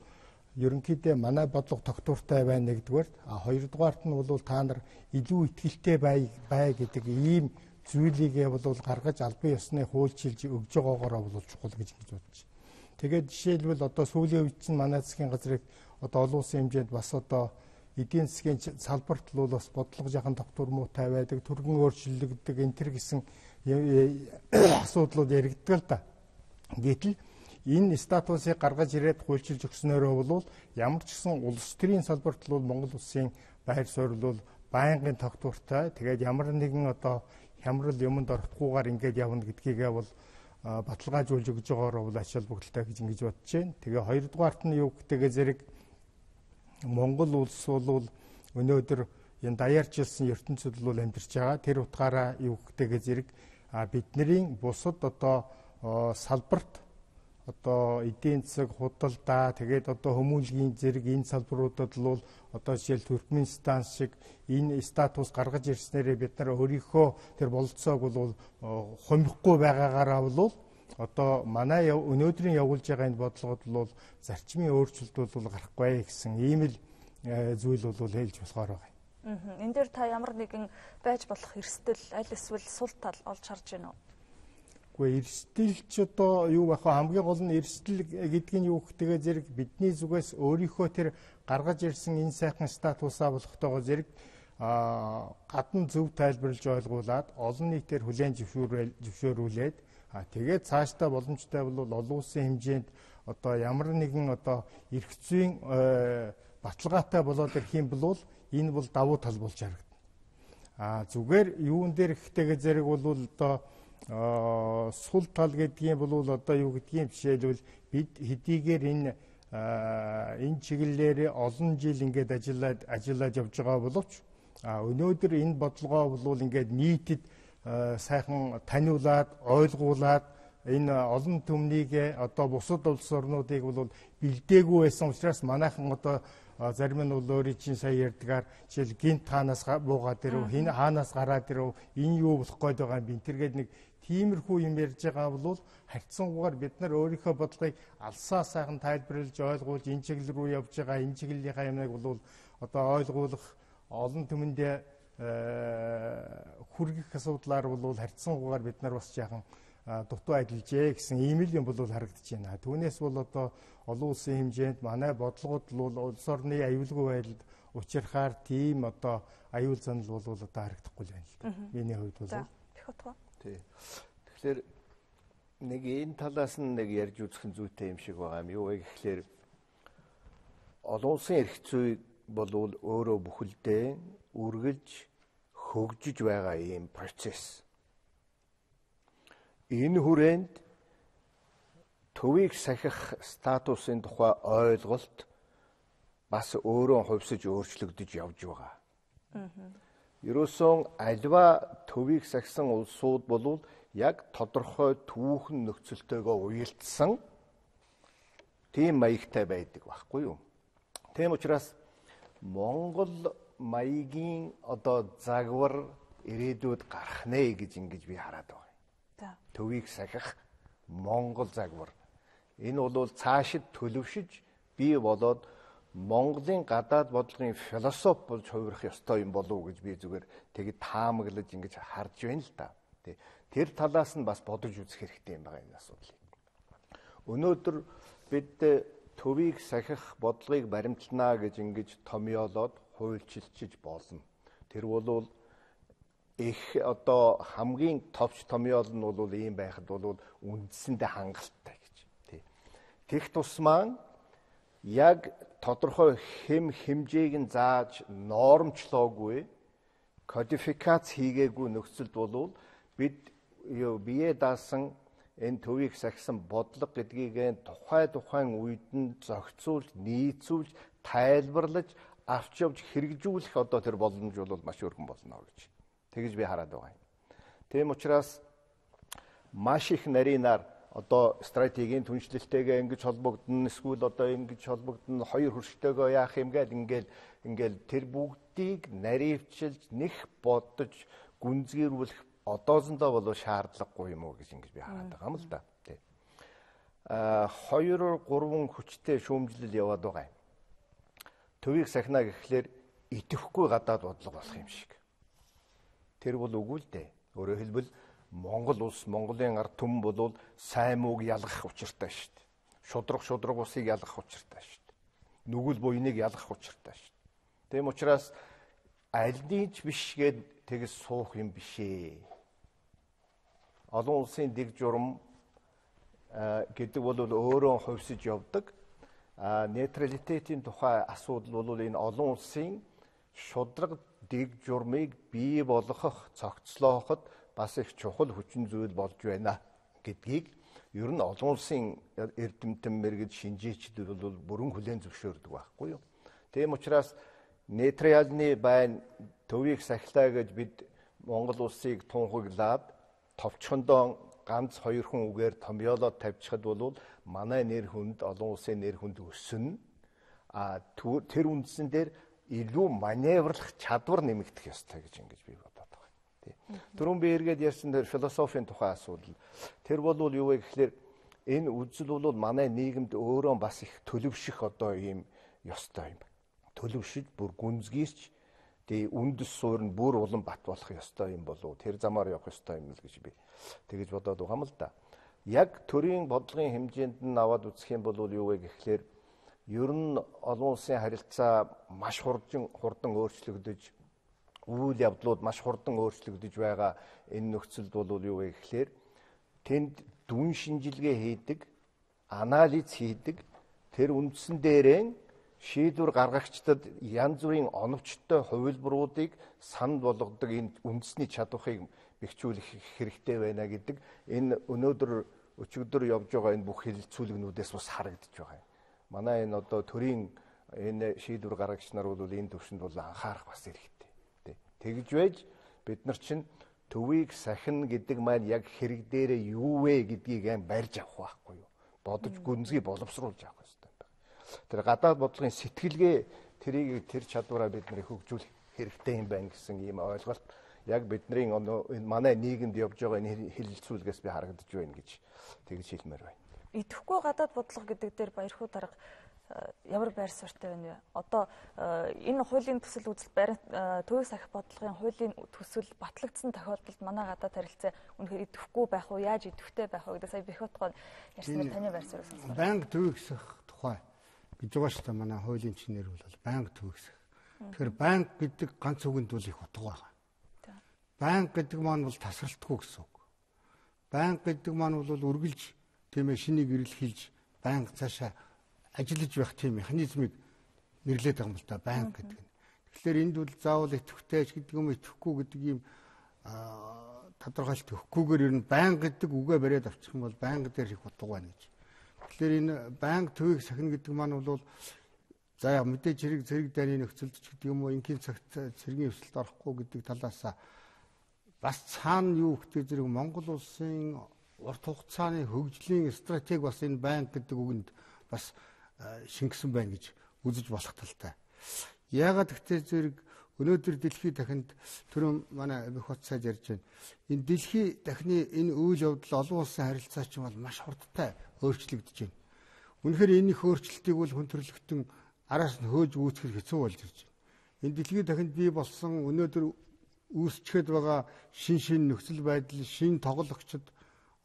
ерөнхийдөө манай бодлого тогтвортой байна нэгдүгээр, хоёрдугаарт нь бол та нар илүү ихтэй бай гэдэг ийм зүйлийгээ бол гаргаж албан ёсны хуульчилж өгж байгаагаараа бол чухал гэж бодож байна. Тэгээд жишээлбэл одоо сүүлийн үед чинь манай засгийн газрыг одоо олон улсын хэмжээнд бас одоо эдийн засгийн салбарт бол бас бодлого жахан тогтвормуутай байдаг, төргөн өөрчлөгддөг энэ төр гэсэн асуудлууд яригддаг л да. Гэтэл энэ статусыг гаргаж ирээд хуульчилж өгснөөрөө бол ямар ч гэсэн улс төрийн салбарт бол Монгол улсын байр суурь бол байнгын тогтвортой. Тэгээд ямар нэгэн одоо хямрал юмд орохгүйгээр ингэж явна гэдгийгээ бол баталгаажуулж өгж байгаагаар бол ач холбогдолтой гэж ингэж бодож байна. Тэгээ хоёрдугаарт нь юу гэхтэйгээ зэрэг Монгол улс бол өнөөдөр энэ даяарчилсан ертөнцид бол амьдарч байгаа. Тэр утгаараа юу гэхтэйгээ зэрэг бидний бусад одоо салбарт одоо эдийн засаг худалдаа тэгээд одоо хүмүүнлэгийн зэрэг энэ салбаруудад бол одоо жишээл Туркменстан шиг энэ статус гаргаж ирснээрээ бид нар өөрийнхөө тэр бололцоог бол хумихгүй байгаагаараа бол одоо манай өнөөдрийн явуулж байгаа энэ бодлогод бол зарчмын өөрчлөлт бол гарахгүй гэсэн ийм л зүйл бол хэлж болохоор байгаа. Энэ дээр та ямар нэгэн байж болох эрсдэл аль эсвэл сул тал олж харж байна уу? Гэхдээ эрсдэлч одоо юу байх вэ? Хамгийн гол нь эрсдэл гэдэг нь юу гэхтэйгээ зэрэг бидний зүгээс өөрийнхөө тэр гаргаж ирсэн энэ сайхан статусаа болохтойгоо зэрэг гадна зөв тайлбарлаж ойлгуулад олон нийтээр хүлээн зөвшөөрүүлээд тэгээд цаашдаа боломжтой бол олон улсын хэмжээнд одоо ямар нэгэн одоо эрх зүйн баталгаатай болоод ирэх юм бол энэ бол давуу тал болж харагдана. Зүгээр юун дээр ихтэйгээ зэрэг бол одоо сул тал гэдгийг бол одоо юу гэдгийг жишээлбэл бид хэдийгээр энэ чиглэлээр олон жил ингээд ажиллаж явж байгаа боловч өнөөдөр энэ бодлогоо бол ингээд нийтэд сайхан таниулаад ойлгуулад энэ олон түмнийг одоо бусад улс орнуудыг бол бэлдээгүй байсан учраас манайхан одоо зарим нь бол өөрийн чинь сая ярьдгаар жишээл гинт хаанаас буугаад ирв, хин хаанаас гараад ирв, энэ юу болох гээд байгаа юм бин тэргээд нэг тиймэрхүү юм ярьж байгаа бол харьцангуйгаар бид нар өөрийнхөө бодлогыг алсаа сайхан тайлбарлаж ойлгуулж энэ чиглэл рүү явж байгаа энэ чиглэлийнхаа юмыг бол одоо ойлгуулах олон түмэндээ хүргэх асуудлаар бол харьцангуйгаар бид нар бас яахан дутуу ажиллажээ гэсэн ийм л юм бол харагдаж байна. Түүнээс бол одоо олон улсын хэмжээнд манай бодлогод бол улс орны аюулгүй байдалд учрахаар тийм одоо аюул занал бол одоо харагдахгүй л байна л да. Миний хувьд бол. Тэгэхээр нэг энэ талаас нь нэг ярьж үзэх зүйтэй юм шиг байгаа юм. Юу вэ гэхээр олон улсын эрх зүй бол өөрөө бүхэлдээ үргэлж хөгжиж байгаа ийм процесс. Энэ хүрээнд төвийг сахих статусын тухай ойлголт бас өөрөө хувьсаж өөрчлөгдөж явж байгаа. Ерөөсөн альва төвийг сахисан улсууд бол яг тодорхой түүхэн нөхцөлтөөгөө уялдсан тийм маягтай байдаг байхгүй юу? Тийм учраас Монгол маягийн одоо загвар ирээдүйд гарах нэ гэж ингэж би хараад байгаа. Төвийг сахих Монгол загвар. Энэ бол цаашид төлөвшөж бий болоод Монголын гадаад бодлогын философи болж хувирах ёстой юм болов уу гэж би зүгээр тэгэд таамаглаж ингэж харж байна л да. Тэр талаас нь бас бодож үзэх хэрэгтэй юм байгаа энэ асуудлыг. Өнөөдөр бид төвийг сахих бодлогыг баримтлана гэж ингэж томьёолоод хуульчилчиж болно. Тэр бол их одоо хамгийн товч томьёол нь бол ийм байхад бол үндсэндээ хангалттай гэж. Тех тусмаа яг тодорхой хэмжээг нь зааж нормчлоогүй, кодификац хийгээгүй нөхцөлд бол бид бие даасан энэ төвийг сахисан бодлого гэдгийг тухайн үед нь зохицуулж, нийцүүлж, тайлбарлаж, авч явж хэрэгжүүлэх одоо тэр боломж бол маш өргөн болно гэж. Тэгж би хараад байгаа юм. Тийм учраас маш их нарийнаар одоо стратегийн түншлэлтэйгээ ингэж холбогдно, эсвэл одоо ингэж холбогдно, хоёр хөрштэйгөө яах юм гээд ингээл тэр бүгдийг наривчилж, нэх бодож, гүнзгийрүүлэх одоозондоо бол шаардлагагүй юм уу гэж ингэж би хараад байгаа юм л да. 2-3 хүчтэй шүүмжлэл яваад байгаа юм. Төвийг сахина гэхлээр идэвхгүй гадаад бодлого болох юм шиг. Тэр бол үгүй л дээ. Өөрөөр хэлбэл Монгол улс, Монголын ард түмэн бол сайн мууг ялгах учиртай шүү дээ. Шудраг усыг ялгах учиртай шүү дээ. Нүгэл буйныг ялгах учиртай шүү дээ. Тийм учраас аль нь ч биш гээд тэгс суух юм бишээ. Олон улсын дэг журам гэдэг бол өөрөө хувьсаж явдаг. Нейтралитетийн тухай асуудал бол энэ олон улсын шудраг дэг журмыг бий болгох, цогцлооход бас их чухал хүчин зүйл болж байна гэдгийг ер нь олон улсын эрдэмтэн мэргэд шинжээчдүүд бол бүрэн хүлээн зөвшөөрдөг байхгүй юу. Тийм учраас нейтралны байн төвийг сахилаа гэж бид Монгол улсыг тунхаглаад товчхондоо ганц хоёр хүн үгээр томьёолоод тавьчихад бол манай нэр хүнд олон улсын нэр хүнд өснө. Тэр үндсэн дээр илүү маневрлах чадвар нэмэгдэх ёстой гэж ингэж би бодоод байгаа. Түрүүн би эргээд ярьсан тэр философийн тухай асуудал. Тэр бол юу вэ гэхээр энэ үзэл бол манай нийгэмд өөрөө бас их төлөвших одоо ийм ёстой юм. Төлөвшиж бүр гүнзгийч тэгээ үндэс суурь нь бүр улам бат болох ёстой юм болов. Тэр замаар явах ёстой юм л гэж би тэгэж бодоод байгаа юм л да. Яг төрийн бодлогын хэмжээнд нь аваад үзэх юм бол юу вэ гэхээр ер нь олон улсын харилцаа маш хурдан өөрчлөгдөж, үйл явдлууд маш хурдан өөрчлөгдөж байгаа энэ нөхцөлд бол юу вэ гэхээр тэнд дүн шинжилгээ хийдэг, анализ хийдэг, тэр үндсэн дээрээ шийдвэр гаргагчдад янз бүрийн оновчтой хувилбаруудыг санал болгодог энэ үндэсний чадварыг бэхжүүлэх хэрэгтэй байна гэдэг энэ өнөөдөр өчигдөр явж байгаа энэ бүх хэлэлцүүлэгнүүдээс бас харагдаж байгаа юм. Манай энэ одоо төрийн энэ шийдвэр гаргагч нар бол энэ төвшөнд бол анхаарах бас хэрэгтэй. Тэгж байж бид нар чинь төвийг сахина гэдэг маань яг хэрэг дээрээ юу вэ гэдгийг барьж авах байхгүй юу? Бодож гүнзгий боловсруулж авах хэрэгтэй байна. Тэр гадаад бодлогын сэтгэлгээ тэр чадвараа бид нар хөгжүүлэх хэрэгтэй юм байна гэсэн ийм ойлголт яг бидний манай нийгэмд явж байгаа энэ хэлэлцүүлгээс би харагдаж байна гэж тэгж хэлмээр байна. Идэвхгүй гадаад бодлого гэдэг дээр Баярхуу дарга ямар байр суурьтай байна вэ? Одоо энэ хуулийн төсөл үзэл төвийг сахих бодлогын хуулийн төсөл батлагдсан тохиолдолд манай гадаад харилцаа үнэхээр идэвхгүй байх уу, яаж идэвхтэй байх вэ гэдэг сая Бэхбатгоо ярьснээр таны байр суурийг сонсгоо. Банк төвийг сахих тухай гэж байгаа шүү дээ. Манай хуулийн чинээр бол банк төвийг сахих. Тэгэхээр банк гэдэг ганц үгэнд бол их утга байгаа. Банк гэдэг маань бол тасралтгүй гэсэн үг. Банк гэдэг маань бол үргэлж тийм ээ шинийг эрэлхийлж банк цаашаа ажиллаж байх тийм механизмыг нэрлээд байгаа юм л да банк гэдэг нь. Тэгэхээр энд бол заавал идэвхтэйч гэдэг юм идэвхгүй гэдэг юм тодорхойлт өгөхгүйгээр ер нь банк гэдэг үгээ бариад авчих юм бол банк дээр их утга байна гэж. Тэгэхээр энэ банк төвийг сахина гэдэг маань бол за яг мэдээж зэрэг дайны нөхцөлд ч гэдэг юм уу ингийн цагт цэргийн өвсөлд орохгүй гэдэг талаас бас цаана юу гэдэг зэрэг Монгол улсын урт хугацааны хөгжлийн стратеги бас энэ банк гэдэг үгэнд бас шингэсэн байна гэж үзэж болох талтай. Яагаад гэвэл зэрэг өнөөдөр дэлхийн дахинд түрүүн манай Бэхбат сайд ярьж байна. Энэ дэлхийн дахины энэ үйл явдал олон улсын харилцаа чинь бол маш хурдтай өөрчлөгдөж байна. Үнэхээр энэ их өөрчлөлтийг бол хүн төрөлхтөн араас нь хөөж үүсгэх хэцүү болж ирж байна. Энэ дэлхийн дахинд бий болсон өнөөдөр үүсчихэд байгаа шин нөхцөл байдал, шин тоглогчид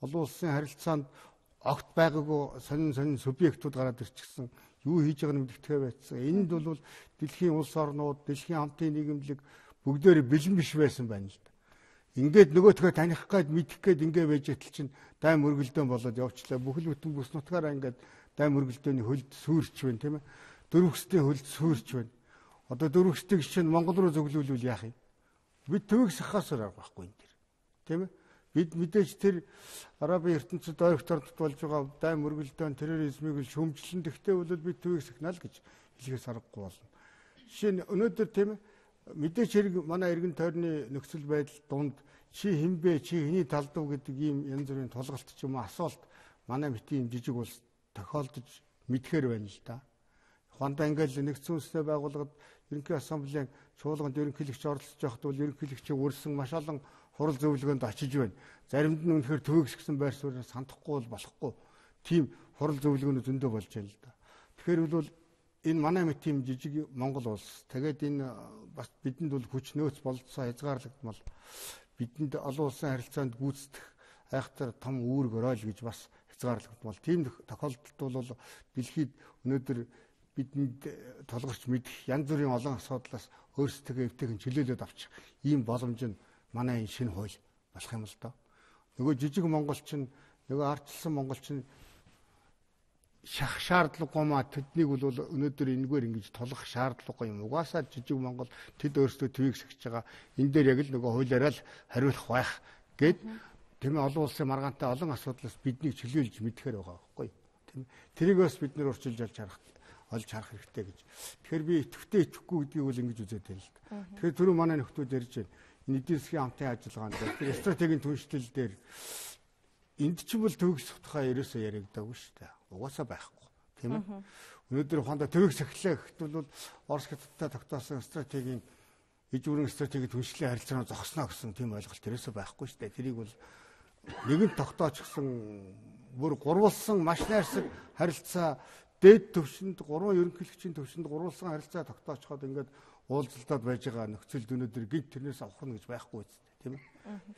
олон улсын харилцаанд огт байгаагүй сонин субъектууд гараад ирчихсэн. Юу хийж байгааг нь мэддэхтэй байцсан. Энд бол дэлхийн улс орнууд, дэлхийн хамтын нийгэмлэг бүгдээр бэлэн биш байсан байна л да. Ингээд нөгөөдгөө таних гээд мэдэх гээд ингээ байж итэл чинь дай мөргөлдөөн болоод явчлаа. Бүхэл бүтэн бүс нутгаараа ингээд дай мөргөлдөөний хөлд сүрч байна тийм ээ. Дөрвөстэй хөлд сүрч байна. Одоо дөрвөстийг чинь Монгол руу зөвлөвлүүл яах юм? Бид төвийг сахахаас байхгүй энэ дэр. Тийм ээ. Бид мэдээж тэр Арабын ертөнцид ойрогторд болж байгаа дай мөргөлдөөн терроризмыг л шөмжлөн тэгтээ бол бид төвийг сахнаа л гэж хэлхээс аргагүй болно. Жишээ нь өнөөдөр тийм ээ мэдээж хэрэг манай эргэн тойрны нөхцөл байдал дунд чи хинбэ чи хэний талдав гэдэг ийм янз бүрийн тулгалт ч юм уу асуулт манай мэтийн жижиг улс тохиолдож мэдхээр байна л да. Ухаандаа ингээл нэгдсэн улстай байгууллагад ерөнхий ассамблеийн чуулганд ерөнхийлөгч оролцож байхад бол ерөнхийлөгчийн үрсэн маш олон хурал зөвлөгөөнд очиж байна. Заримд нь үнэхээр төвийг сахсан байр суурийг сандахгүй бол болохгүй. Тийм хурал зөвлөгөөнүүд зөндөө болж байна л да. Тэгэхээр бол энэ манай мэт тийм жижиг Монгол улс. Тэгээд энэ бас бидэнд бол хүч нөөц болцоо хязгаарлагдмал. Бидэнд олон улсын харилцаанд гүйцэтгэх айхтар том үүрэг өрөөл гэж бас хязгаарлагдмал. Тийм тохиолдолд бол дэлхийд өнөөдөр бидэнд толгорч мэдэх янз бүрийн олон асуудлаас өөрсдөө эвтэйхэн чөлөөлөд авчих ийм боломж нь манай энэ шинэ хууль болох юм л доо. Нөгөө жижиг монголчин, нөгөө ардчилсан монголчин шах шаардлагагүй маа тэднийг бол өнөөдөр энэгээр ингэж тулах шаардлагагүй юм. Угаасаа жижиг Монгол тэд өөрсдөө төвийг сахиж байгаа. Энэ дээр яг л нөгөө хуулиараа л хариулах байх гэд тийм ээ олон улсын маргаантай олон асуудлаас биднийг чөлөөлж мэдхээр байгаа байхгүй тийм. Тэрийг бас бид нэр урьдчилж олж харах хэрэгтэй гэж. Тэгэхээр би итгэвтэй итгэхгүй гэдгийг бол ингэж үзээд байна л да. Тэгэхээр түрүү манай нөхдүүд ярьж байна. Энэ эдийн засгийн хамтын ажиллагаанд тэр стратегийн түншлэл дээр энд ч бол төвөг сутгаа ерөөсөө яригдаагүй шүү дээ. Угаасаа байхгүй тийм ээ. Өнөөдөр ухаандаа төвөг сахилаа гэхэд бол Орос хятадтай тогтоосон стратегийн иж бүрэн стратегийн түншлэлийн харилцаанаа зогсноо гэсэн тийм ойлголт ерөөсөө байхгүй шүү дээ. Тэрийг бол нэгэн тогтоочсон бүр гурвалсан маш найрсаг харилцаа дээд төвшөнд гурван ерөнхийлөгчийн төвшөнд гурвалсан харилцаа тогтоочход ингээд уулзалтад байж байгаа нөхцөлд өнөөдөр гинт тэрнээс авах нь гэж байхгүй үст тийм ээ.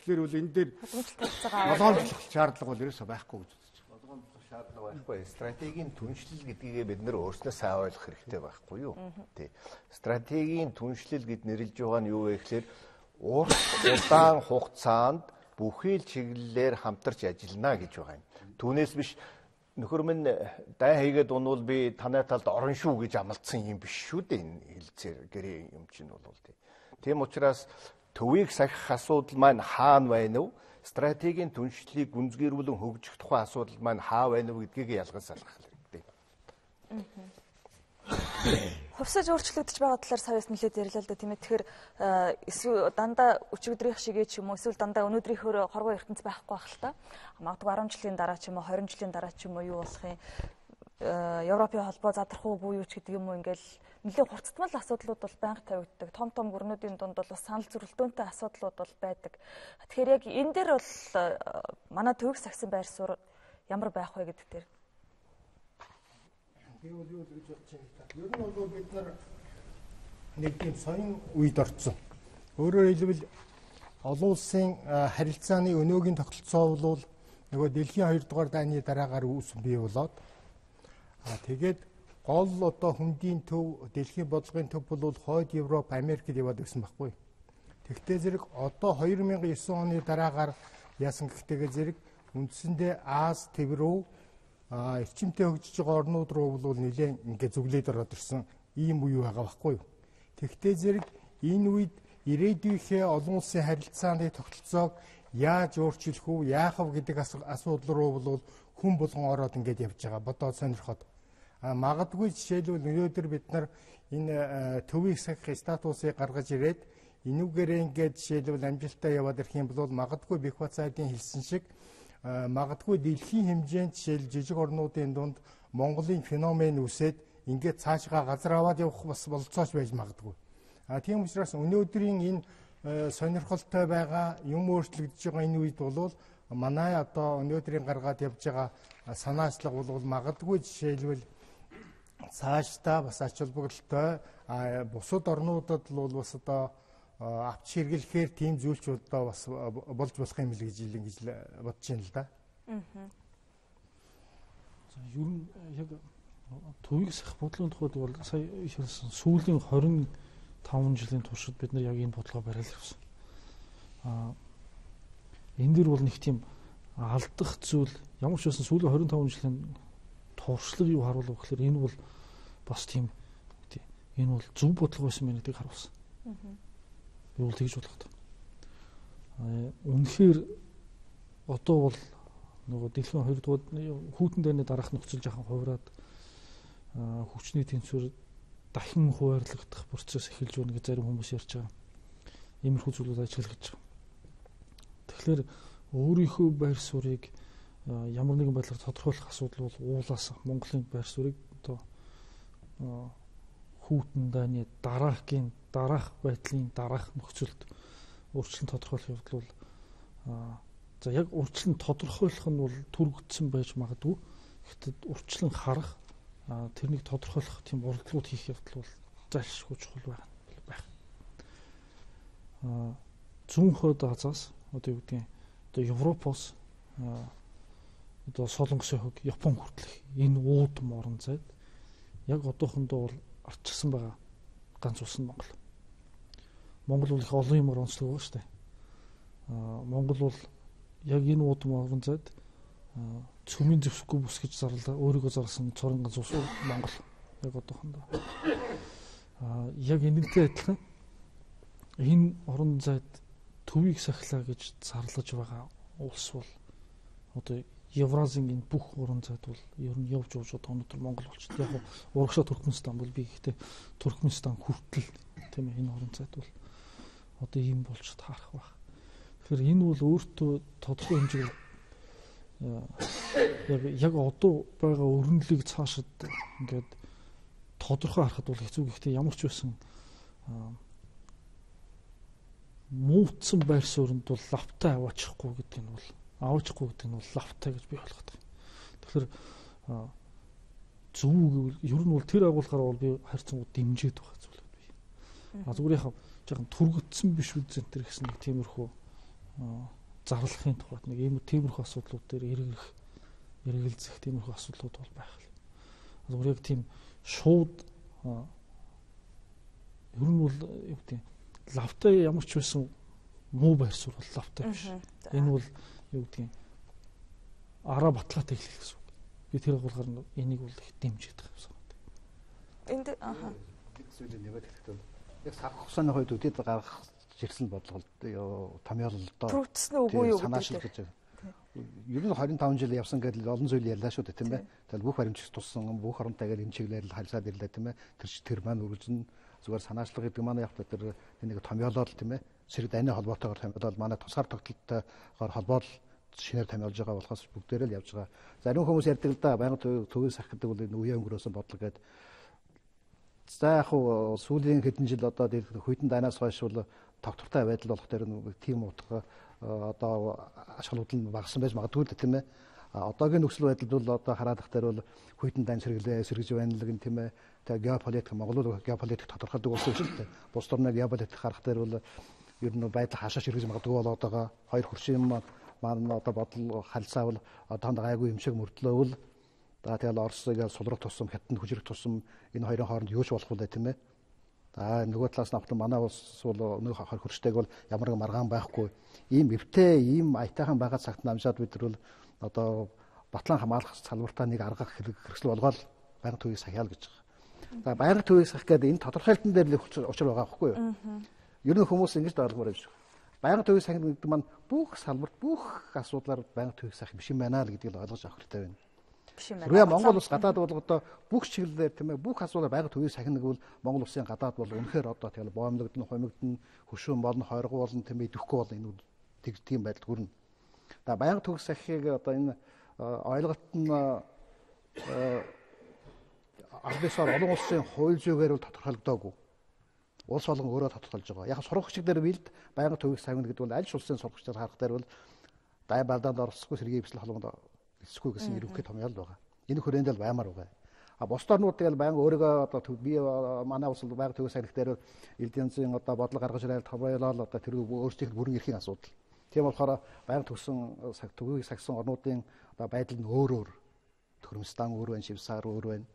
Тэгэхээр бол энэ дээр болгоомжлох шаардлага бол ерөөсөө байхгүй гэж үзэж байна. Болгоомжлох шаардлага байхгүй. Стратегийн түншлэл гэдгийг бид нэр өөрснөө сайн ойлгох хэрэгтэй байхгүй юу? Тий. Стратегийн түншлэл гэд нэрлэж байгаа нь юу вэ гэхээр урт удаан хугацаанд бүхий л чиглэлээр хамтарч ажиллана гэж байгаа юм. Түүнээс биш нөхөр минь дай хийгээд унвал би танай талд орон шүү гэж амлацсан юм биш шүү дээ энэ хэлцээр гэрээ юм чинь бол тий. Тийм учраас төвийг сахих асуудал маань хаана байна вэ? Стратегийн түншлэлийг гүнзгийрүүлэн хөгжих тухай асуудал маань хаа байна вэ гэдгийг ялгаж салгах хэрэгтэй. Хувьсаж өөрчлөгдөж байгаа талаар саяас нэлээд ярьлаа л да тийм ээ. Тэгэхээр эсвэл дандаа өчигдрийнх шигээ ч юм уу эсвэл дандаа өнөөдрийнхөө хорвоо ертөнц байхгүй байх л та. Магадгүй 10 жилийн дараа ч юм уу 20 жилийн дараа ч юм уу юу болох юм. Европын холбоо задрах уу буюу ч гэдэг юм уу ингээл нэлээд хурцтмал асуудлууд бол байнга тавигддаг. Том гүрнүүдийн дунд бол бас санал зөрөлдөөнтэй асуудлууд бол байдаг. Тэгэхээр яг энэ дээр бол манай төвөг сагсан байр суурь ямар байх вэ гэдэг дээр би бол юу гэж бодож байна. Ер нь бол бид нар нэг тийм соён үед орсон. Өөрөөр хэлбэл олон улсын харилцааны өнөөгийн тогтолцоо бол нөгөө дэлхийн 2 дугаар дайны дараагаар үүссэн бий болоод тэгээд гол одоо хүндийн төв дэлхийн бодлогын төв бол хойд Европ, Америкт яваад байсан байхгүй. Тэгвэл зэрэг одоо 2009 оны дараагаар яасан гэхдээ зэрэг үндсэндээ Аз төв рүү эрчимтэй хөгжиж байгаа орнууд руу бол нэлээд ингээд зүглээд ороод ирсэн ийм үе байгаа байхгүй юу. Тэгвэл зэрэг энэ үед ирээдүйнхээ олон улсын харилцааны тогтолцоог яаж өөрчлөх үү, яах вэ гэдэг асуудал руу бол хүн болгон ороод ингээд явж байгаа. Бодоод сонирхоод. Магадгүй жишээлбэл өнөөдөр бид нар энэ төвийг сахих статусыг гаргаж ирээд энүүгээрээ ингээд жишээлбэл амжилттай яваад ирэх юм бол магадгүй Бэхбацаадын хэлсэн шиг магадгүй дэлхийн хэмжээнд жишээл жижиг орнуудын дунд Монголын феномен үсээд ингээд цаашгаа газар аваад явах бас болцооч байж магадгүй. Тийм учраас өнөөдрийн энэ сонирхолтой байгаа юм өөрчлөгдөж байгаа энэ үед бол манай одоо өнөөдрийн гаргаад явж байгаа санаачлага бол магадгүй жишээлбэл цаашдаа бас ач холбогдолтой бусад орнуудад бол бас одоо авч хэрэглэхээр тийм зүйлч одоо бас болж болох юм л гэж ингэж бодож байна л да. За ер нь яг төвийг сах бодлогын тухайд бол сая хэлсэн сүүлийн 25 жилийн туршид бид нар яг энэ бодлогоо бариад явсан. Энэ дэр бол нэг тийм алдах зүйл ямар ч байсан сүүлийн 25 жилийн туршлага юу харуулах гэхээр энэ бол бас тийм энэ бол зөв бодлого байсан мэн гэдгийг харуулсан. Би бол тэгж бодлоо. Үнэхээр одоо бол нөгөө дэлхийн 2 дугаар хүүтэн дайны дараах нөхцөл жахан хувраад хүчний тэнцвэр дахин хуваарлагдах процесс эхэлж байна гэж зарим хүмүүс ярьж байгаа. Иймэрхүү зүйлүүд ажиллаж байгаа. Тэгэхээр өөрийнхөө байр суурийг ямар нэгэн байдлаар тодорхойлох асуудал бол уулаас Монголын байр суурийг одоо хүүтэн дайны дараах байдлын дараах нөхцөлд өөрчлөлт тодорхойлох явдал бол за яг урьдчилан тодорхойлох нь бол түргэгдсэн байж магадгүй. Гэхдээ урьдчилан харах тэрнийг тодорхойлох тийм уралдлууд хийх явдал бол зайлшгүй чухал байх. Зүүн хойд Азаас одоо юу гэдгийг одоо Европоос одоо Солонгосын хөг Япон хүртэлх энэ уудам орон зайд яг одоохондоо бол арчилсан байгаа ганц улс нь Монгол. Монгол бол их олон юмар онцлог байгаа шүү дээ. Монгол бол яг энэ уудам орон зайд цөмийн зэвсэггүй бүс гэж зарлаа. Өөрийгөө зарласан цорын ганц улс Монгол. Яг одоохондоо. Яг энэнтэй адилхан энэ орон зайд төвийг сахилаа гэж зарлаж байгаа улс бол одоо Евразийн энэ бүх орон зайд бол ер нь явж одоо өнөөдөр Монгол болчихсон. Яг урагшаа Туркменстан бол би гэхдээ Туркменстан хүртэл тийм ээ энэ орон зайд бол одоо ийм болж таарах баг. Тэгэхээр энэ бол өөртөө тодорхой хэмжээгээр яг одоо байгаа өрнөлийг цаашид ингээд тодорхой харахад бол хэцүү. Гэхдээ ямар ч байсан муудсан байр суурьнд бол лавтай аваачихгүй гэдэг нь бол аваачихгүй гэдэг нь бол лавтай гэж би ойлгоод байна. Тэгэхээр зөв гэвэл ер нь бол тэр агуулгаараа бол би харьцангуй дэмжиж байгаа зүйл би. Зүгээр яг жоохон түргэтсэн биш үзэн тэр гэсэн нэг тиймэрхүү зарлахын тухайд нэг ийм тиймэрхүү асуудлууд дээр эргэлзэх тиймэрхүү асуудлууд бол байх л. Зүгээр яг тийм шууд ер нь бол юу гэдэг лавтай ямар ч байсан муу байр суурь бол лавтай биш. Энэ бол юу гэдэг араа баталгаатай хэлэх гэсэн үг. Би тэр агуулгаар энийг бол их дэмжиж байгаа юм санагдав. Энд зүйлийг нэгэд хэлэхдээ яг сарх хугацааны хувьд үдэд гаргах жирсэн бодлого томьёололдоо түргэтсэн үгүй юу гэдэг. Ер нь 25 жил явсан гэдэл олон зүйл ярьлаа шүү дээ тийм ээ. Тэгэл бүх баримтч туссан бүх оронтойгоор энэ чиглэлээр л харьцаад ирлээ тийм ээ. Тэр маань үргэлжлэн зүгээр санаачлага гэдэг манай явах тэр нэг томьёолол тийм ээ. Сэрэг дайны холбоотойгоор томьёолол манай тусгаар тогтолтойгоор холбоол шинээр томьёолж байгаа болохоос бүгдээрээ л явж байгаа. Зарим хүмүүс ярьдаг л да байнга төвийг сах гэдэг бол энэ үеийн өнгөрөөсөн бодлого гэдэг. За яг хуу сүүлийн хэдэн жил одоо хүйтэн дайнаас хойш бол тогтвортой байдал болох дээр нэг тийм утга одоо ашиглууд нь багассан байж магадгүй л тийм ээ. Одоогийн нөхцөл байдалд бол одоо хараад ихтэй бол хүйтэн дайн сэргэж байнлаг нь тийм ээ. Тэгээ геополитик Монгол геополитик тодорхойдог болсон шүү дээ. Бус орны геополитик харах дээр бол ер нь байдал хашааш сэргэж магадгүй болоод байгаа. Хоёр хуршийн маань одоо бодол харилцаа бол одоонд гайгүй юм шиг мөрдлөөвөл тэгэл Оросыг сулрах тусам хятад хүчрэх тусам энэ хоёрын хооронд юу ч болох вэ тийм ээ. Нөгөө талаас нь авах манай улс бол нэг хөрштэйг бол ямар нэг маргаан байхгүй. Ийм эвтэй, ийм аятайхан байгаа цагт намжаад бид нар бол одоо батлан хамгаалах салбартаа нэг арга хэрэгсэл болгоод байнга төвийг сахиал гэж байгаа. За байнга төвийг сахих гэдэг энэ тодорхойлтон дээр л учир байгаа байхгүй юу? Ер нь хүмүүс ингэж ойлгомоор юм шиг. Байнга төвийг сахих гэдэг маань бүх салбарт бүх асуудлаар байнга төвийг сахих биш юм байна л гэдгийг ойлгож авах хэрэгтэй байна. Хэрвээ Монгол улс гадаад болгодоо бүх чиглэлээр тийм ээ бүх асуудлаар байнга төвийг сахих гэвэл Монгол улсын гадаад бол үнэхээр одоо тэгэл боомлогдно, хумигдно, хөшүүн болно, хойрго болно тийм ээ идэвхгүй бол энэ тийм байдал хүрнэ. За байнга төвийг сахихыг одоо энэ ойлголт нь албасаар олон улсын хууль зүйгээр бол тодорхойлогдоогүй. Улс болгон өөрөө тодорхойлж байгаа. Яг сургагчид дээр билд байнга төвийг сахих гэдэг бол аль ч улсын сургагчдаар харах дээр бол дай балдаанд орсохгүй сэргийн эвсэл холбоонд эсэхгүй гэсэн ерөнхий томьёол байгаа. Энэ хүрээнд л баймаар байгаа. Бус орнууд тэгэл байнга өөрийгөө одоо би манай улс байнга төвийг сахих дээр эдийн засгийн одоо бодлого гаргаж ирэл томьёолол одоо тэр өөрсдийнх бүрэн эрхийн асуудал. Тийм болохоор байнга төвийг сахисан орнуудын одоо байдал нь өөр. Туркменстан өөр байна, Швейцар өөр байна.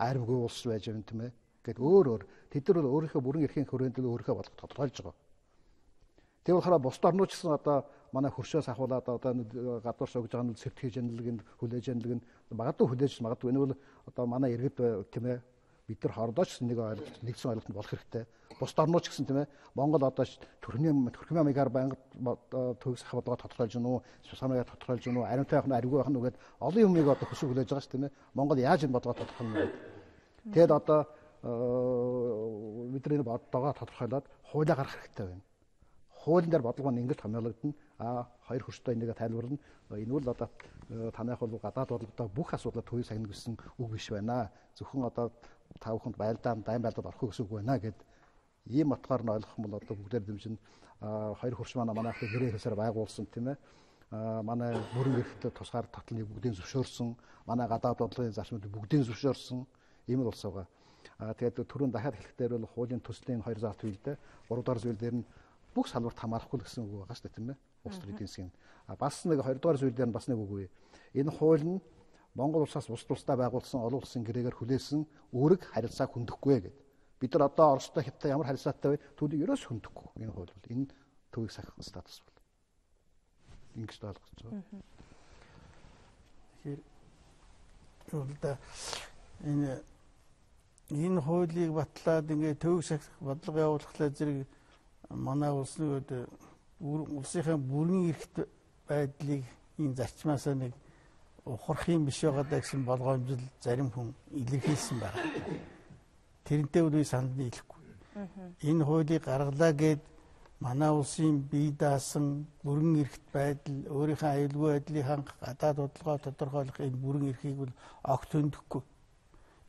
Арабгүй улс байж байна тийм ээ. Гэт өөр. Тэд нар бол өөрийнхөө бүрэн эрхийн хүрээнд л өөрийнхөө бодлого тодорхойлж байгаа. Тийм болохоор бус орнууд ч гэсэн одоо манай хөршөөс ахуулаад одоо гадуур согж байгаа нь сертификат хяналтыг хүлээж хяналтыг магадгүй хүлээж магадгүй энэ бол одоо манай иргэд тийм ээ бид нар хоорондоо ч нэг ойлголт нэгдсэн ойлголтод болох хэрэгтэй. Бус орнууд ч гэсэн тийм ээ Монгол одоо Туркмен маягаар байнга төвийг сахих бодлогоо тодорхойлж гэнэ үү, Швейцарыг тодорхойлж гэнэ үү, ариунтай байх нь ариугүй байх нь үгээд олон юмыг одоо хөшөө хүлээж байгаа ш тийм ээ. Монгол яаж энэ бодлогоо тодорхойлно вэ? Тэгэд одоо бидний бодлогоо тодорхойлоод хуулиа гаргах хэрэгтэй байна. Хуулийн дээр бодлого нь ингэж томьёологдно. Хоёр хөрштэй энийг тайлбарлана. Энэ бол одоо танайх бол гадаад бодлогоо бүх асуудлаар төвийг сахина гэсэн үг биш байна. Зөвхөн одоо та бүхэнд дайн байлдаад орох гэсэн үг байна гэд ийм утгаар нь ойлгох юм бол одоо бүгдээр дэмжин хоёр хөрш манай нэрээ хэсээр байгуулсан тийм ээ. Манай бүрэн эрхтэй тусгаар татлыг бүгдийг зөвшөөрсөн. Манай гадаад бодлогын зарчмуудыг бүгдийг зөвшөөрсөн. Ийм л улс байгаа. Тэгээд түрүүн дахиад хэлэхдээ бол хуулийн төслийн 2 зал зүйлдээ 3 дахь зүйл дээр нь бүх салбарт хамаарахгүй гэсэн үг байгаа шүү дээ тийм ээ. Улс төрийн эдийн засгийн. Бас нэг 2 дугаар зүйл дээр нь бас нэг үг үе. Энэ хууль нь Монгол улсаас бус тусдаа байгуулсан олон улсын гэрээгээр хүлээсэн үүрэг харилцааг хөндөхгүй гэдэг. Бид нар одоо Оростой Хятадтай ямар харилцаатай вэ? Түүнийг ерөөс хөндөхгүй. Энэ хууль бол энэ төвийг сахих статус бол. Ингэж ойлгож байгаа. Тэгэхээр юулда энэ хуулийг батлаад ингээд төвөг сахих бодлого явуулахлаа зэрэг манай улсын улсынхаа бүрэн эрхт байдлыг энэ зарчмаасаа нэг ухрах юм биш байгаа даа гэсэн болгоомжил зарим хүн илэрхийлсэн байна. Тэрнтэй үгүй санд нийлэхгүй. Энэ хуулийг гаргалаа гэд манай улсын бие даасан бүрэн эрхт байдал, өөрийнхөө аюулгүй байдлыг хангах, гадаад бодлогоо тодорхойлох энэ бүрэн эрхийг бол огт хөндөхгүй.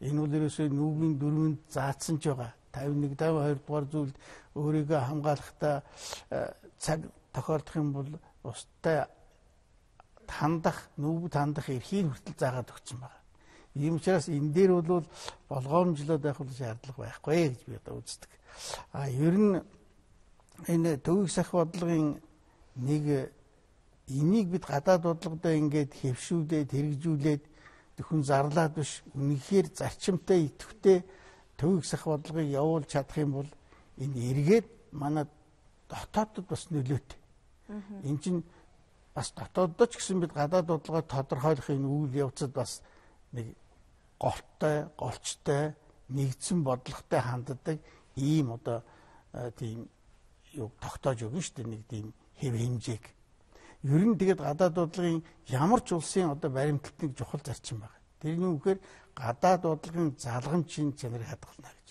Энэ бол ерөөсөө нүүбийн дөрвөнд заасан ч байгаа. 51 52 дугаар зүйлд өөрийгөө хамгаалахдаа цаг тохиолдох юм бол устай нүүбд хандах эрхийг хүртэл заагаад өгсөн байна. Ийм учраас энэ дээр бол болгоомжлоод байх шаардлага байхгүй гэж би одоо үздэг. Ер нь энэ төвөг сахих бодлогын нэг энийг бид гадаад бодлогодоо ингээд хэвшүүлээд хэрэгжүүлээд зөвхөн зарлаад биш үнэхээр зарчимтай идэвхтэй төвөг сахих бодлогыг явуулж чадах юм бол энэ эргээд манай дотоодд бас нөлөөтэй. Энэ чинь бас дотооддоо ч гэсэн бид гадаад бодлогоо тодорхойлох энэ үйл явцад бас нэг голчтой нэгдсэн бодлоготой ханддаг ийм одоо тийм юу тогтоож өгнө шүү дээ, нэг тийм хэв хэмжээг. Ер нь тэгээд гадаад бодлогын ямар ч улсын одоо баримталтын чухал зарчим байна. Тэрний үгээр гадаад бодлогын залгамжийн чанарыг хадгална гэж.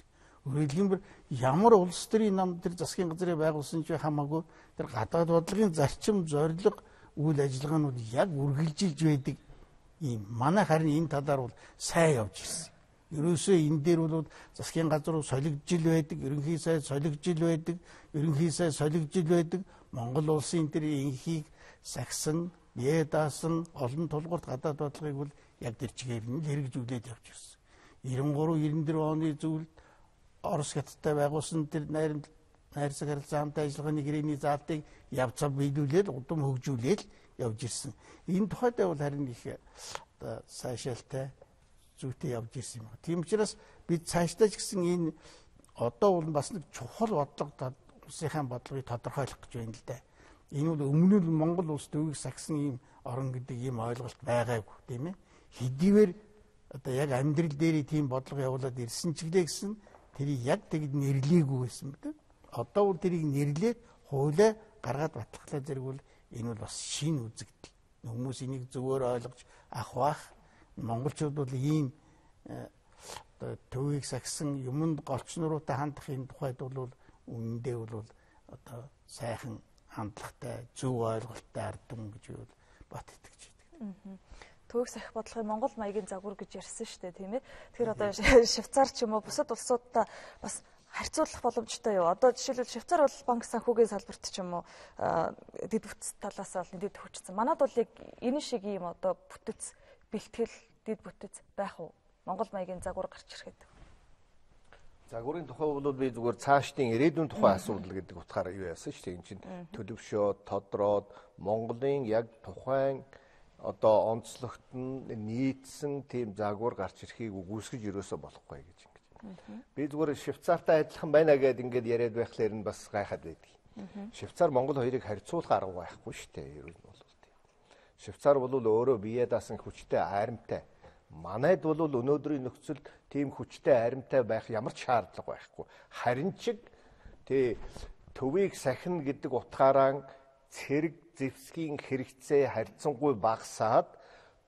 Өөрөөр хэлбэл ямар улс төрийн нам тэр засгийн газрыг байгуулсан ч хамаагүй тэр гадаад бодлогын зарчим, зорилго, үйл ажиллагаанууд яг үргэлжилж байдаг. Ийм манай харин энэ талаар бол сайн явж ирсэн. Ерөөсөө энэ дээр бол засгийн газар солигдж байдаг, ерөнхий сайд солигдж байдаг, ерөнхий сайд солигдж байдаг. Монгол улсын тэр инхийг сахисан, бие даасан олон тулгуурт гадаад бодлогыг бол яг тэр чигээр нь хэрэгжүүлээд явж ирсэн. 93 94 оны зүйлд Орос хятадтай байгуулсан тэр найрсаг харилцаантай ажиллагааны гэрээний заалтыг явцаа биелүүлээд удам хөгжүүлээд явж ирсэн. Энэ тухайд бол харин их сайшаалтай зүйтэй явж ирсэн юм. Тийм учраас бид цаашдаа ч гэсэн энэ одоо бол бас нэг чухал бодлого улсынхаа бодлогыг тодорхойлох гэж байна л да. Энэ бол өмнө нь Монгол улс төвийг сахисан ийм орон гэдэг ийм ойлголт байгаагүй тийм ээ. Хэдийгээр одоо яг амьдрал дээр тийм бодлого явуулаад ирсэн ч гэсэн тэрийг яг тэгд нэрлээгүй байсан мэт. Одоо бол тэрийг нэрлээд хуулиа гаргаад батлахлаа зэрэг бол энэ бол бас шинэ үзэгдэл. Хүмүүс энийг зөвөр ойлгож авах. Монголчууд бол ийм төвийг сахисан юмд голчноруутай хандах энэ тухайд бол үнэндээ бол одоо сайхан хандлагатай, зөв ойлголттой ард түмэн гэж бол бат итгэж байдаг. Төвөг сахих бодлогын Монгол маягийн загвар гэж ярьсан шүү дээ, тийм ээ. Тэгэхээр одоо Швейцар ч юм уу бусад улсуудтай бас харьцуулах боломжтой юу? Одоо жишээлбэл Швейцар бол банк санхүүгийн салбарт ч юм уу дэд бүтц талаас бол дэд хүчсэн. Манайд бол яг энэ шиг ийм одоо бүтэц, бэлтгэл, дэд бүтэц байх уу? Монгол маягийн загвар гарч ирэхэд. Загварын тухай бол би зүгээр цаашдын ирээдүйн тухай асуудал гэдэг утгаараа юу яасан шүү дээ. Энд чинь төлөвшөөд, тодроод Монголын яг тухайн одоо онцлогт нь нийцсэн тийм загвар гарч ирэхийг үгүйсгэж ерөөсөө болохгүй гэж ингэж. Би зүгээр Швейцартай адилхан байна гэдээ ингээд яриад байхлаар нь бас гайхаад байдаг. Швейцар Монгол хоёрыг харьцуулах арга байхгүй шүү дээ. Ер нь бол тийм. Швейцар бол өөрөө бие даасан хүчтэй аримтай. Манайд бол өнөөдрийн нөхцөлд тийм хүчтэй аримтай байх ямар ч шаардлага байхгүй. Харин ч төвийг сахина гэдэг утгаараа цэрэг зэвсгийн хэрэгцээ харьцангуй багасаад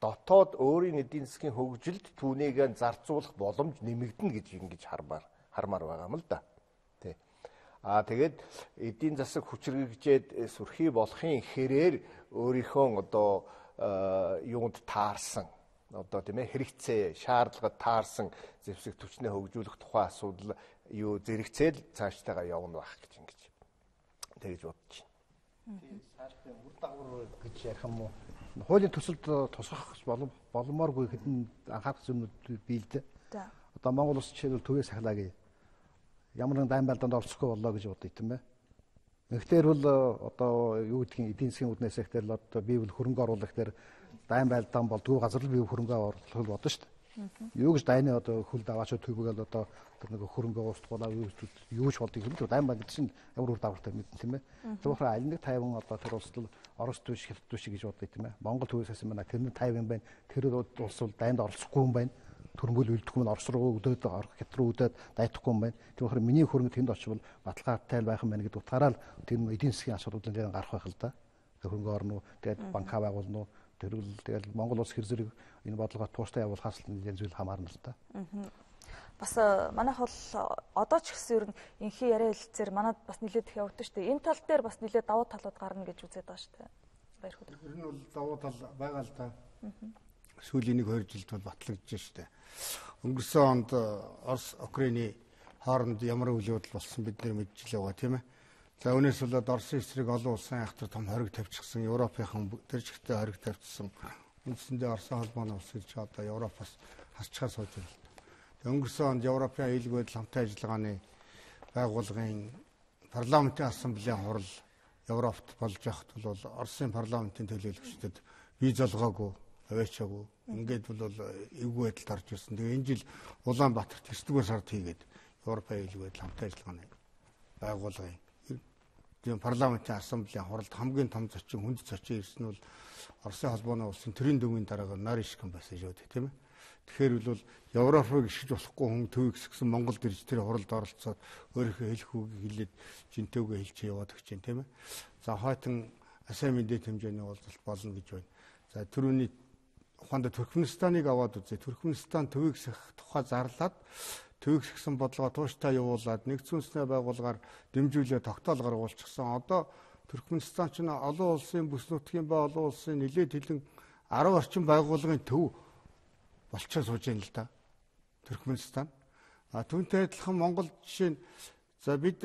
дотоод өөрийн эдийн засгийн хөгжилд түүнийг зарцуулах боломж нэмэгдэнэ гэж ингэж хармаар байгаа юм л да. Тэ. Тэгээд эдийн засаг хүчрэгжээд сүрхий болохын хэрээр өөрийнхөө одоо юунд таарсан одоо тийм ээ хэрэгцээ шаардлагад таарсан зэвсэг түвшнээ хөгжүүлэх тухай асуудал юу зэрэгцээл цаашдаа явна байх гэж ингэж тэгж бодож байна. Тийм цаашдаа үр дагавар гэж ярих юм уу? Хуулийн төсөлд тусгах боломооргүй хэдэн анхаарах зүйлүүд бий л дээ. Одоо Монгол улс жишээлбэл төвийг сахилаа гээ. Ямар нэгэн дайн байлдаанд орцохгүй боллоо гэж бодъё тийм ээ. Нэгтэр бол одоо юу гэдгийг эдийн засгийн үүднээс ихтэй л одоо бие бол хөрөнгө оруулах дээр дайн байлдаан болдгоо газар л бие хөрөнгө оруулах бодно шүү дээ. Юу гэж дайны одоо хөлд аваач төвөөгөл одоо тэр нэг хөрөнгө уустгуулаа юу ч болдгийг хэлдэг дайн байлд чинь ямар үр дагавартай мэдэн тийм ээ. Зөвхөн аль нэг 50 одоо тэр улсад Орос түвш, Хятад түвш гэж бодъё тийм ээ. Монгол төвөөс ассан байна. Тэр нь 50 байна. Тэр улс бол дайнд оролцохгүй юм байна. Төрмөл үлдэхгүй нь Орос руу өдөөд Хятад руу өдөөд дайдахгүй юм байна. Тэгэхээр миний хөрөнгө тэнд очивол баталгаатай байх юм байна гэдэг утгаараа л тэр эдийн засгийн асуудлууд дээр гарах байх л да. Хөрөнгө оорно, тэгээд банка байгуулна уу, тэрвэл тэгэл Монгол улс хэр зэрэг энэ бодлогоо тууштай явуулахаас л нэг зүйл хамаарна л да. Бас манайх бол одоо ч гэсэн ер нь инхи яриа хэлцээр манад бас нэлээд их явагдаж штэ. Энэ тал дээр бас нэлээд давуу талууд гарна гэж үзээд байгаа штэ. Баяр хөөр. Ер нь бол давуу тал байгаа л да. Сүүлийн 1-2 жилд бол батлагдж штэ. Өнгөрсөн онд Орос Украины хооронд ямар үйл явдал болсон бид нэр мэдж л байгаа тийм ээ. За үүнээс болоод Оросын эсрэг олон улсын айхтар том хориг тавьчихсан, Европынхан тэр чигтээ хориг тавьчихсан. Үндсэндээ Оросын холбооны улс гэж одоо Европоос хасчгаа сууж байна. Өнгөрсөн онд Европын аюулгүй байдал хамтын ажиллагааны байгууллагын парламентын ассамблеийн хурал Европт болж байхад бол Оросын парламентын төлөөлөгчдөд виз олгоогүй, аваачаагүй. Ингээд бол эвгүй байдалд орж ирсэн. Тэгээ энэ жил Улаанбаатарт 9-р сард хийгээд Европын аюулгүй байдал хамтын ажиллагааны байгууллагын тийм парламентын ассамблеийн хуралд хамгийн том зочин, хүнд зочин ирсэн нь бол Оросын холбооны улсын төрийн дөмгийн дарга Наришкин байсан шүү дээ, тийм ээ. Тэгэхээр бол Европыг ишгэж болохгүй хүн төвийг гисэн Монголд ирж тэр хуралд оролцоод өөрийнхөө хэлэх үгийг хэлээд жинтөөгөө хэлж яваад өгч юм, тийм ээ. За хойтон асаа мэдээ хэмжээний уулзалт болно гэж байна. За түрүүний ухаанд Туркменистаныг аваад үзье. Туркменистан төвийг гисэх тухай зарлаад төвийг гисэн бодлогоо тууштай явуулаад нэгдсэн үндэсний байгууллагаар дэмжүүлээ тогтоол гаргуулчихсан. Одоо Туркменистан ч олон улсын бүс нутгийн ба олон улсын нэлээд хилэн 10 орчим байгууллагын төв болчихоо сууж байна л да. Туркменистан. Түүнтэй адилхан Монгол жишээ нь за бид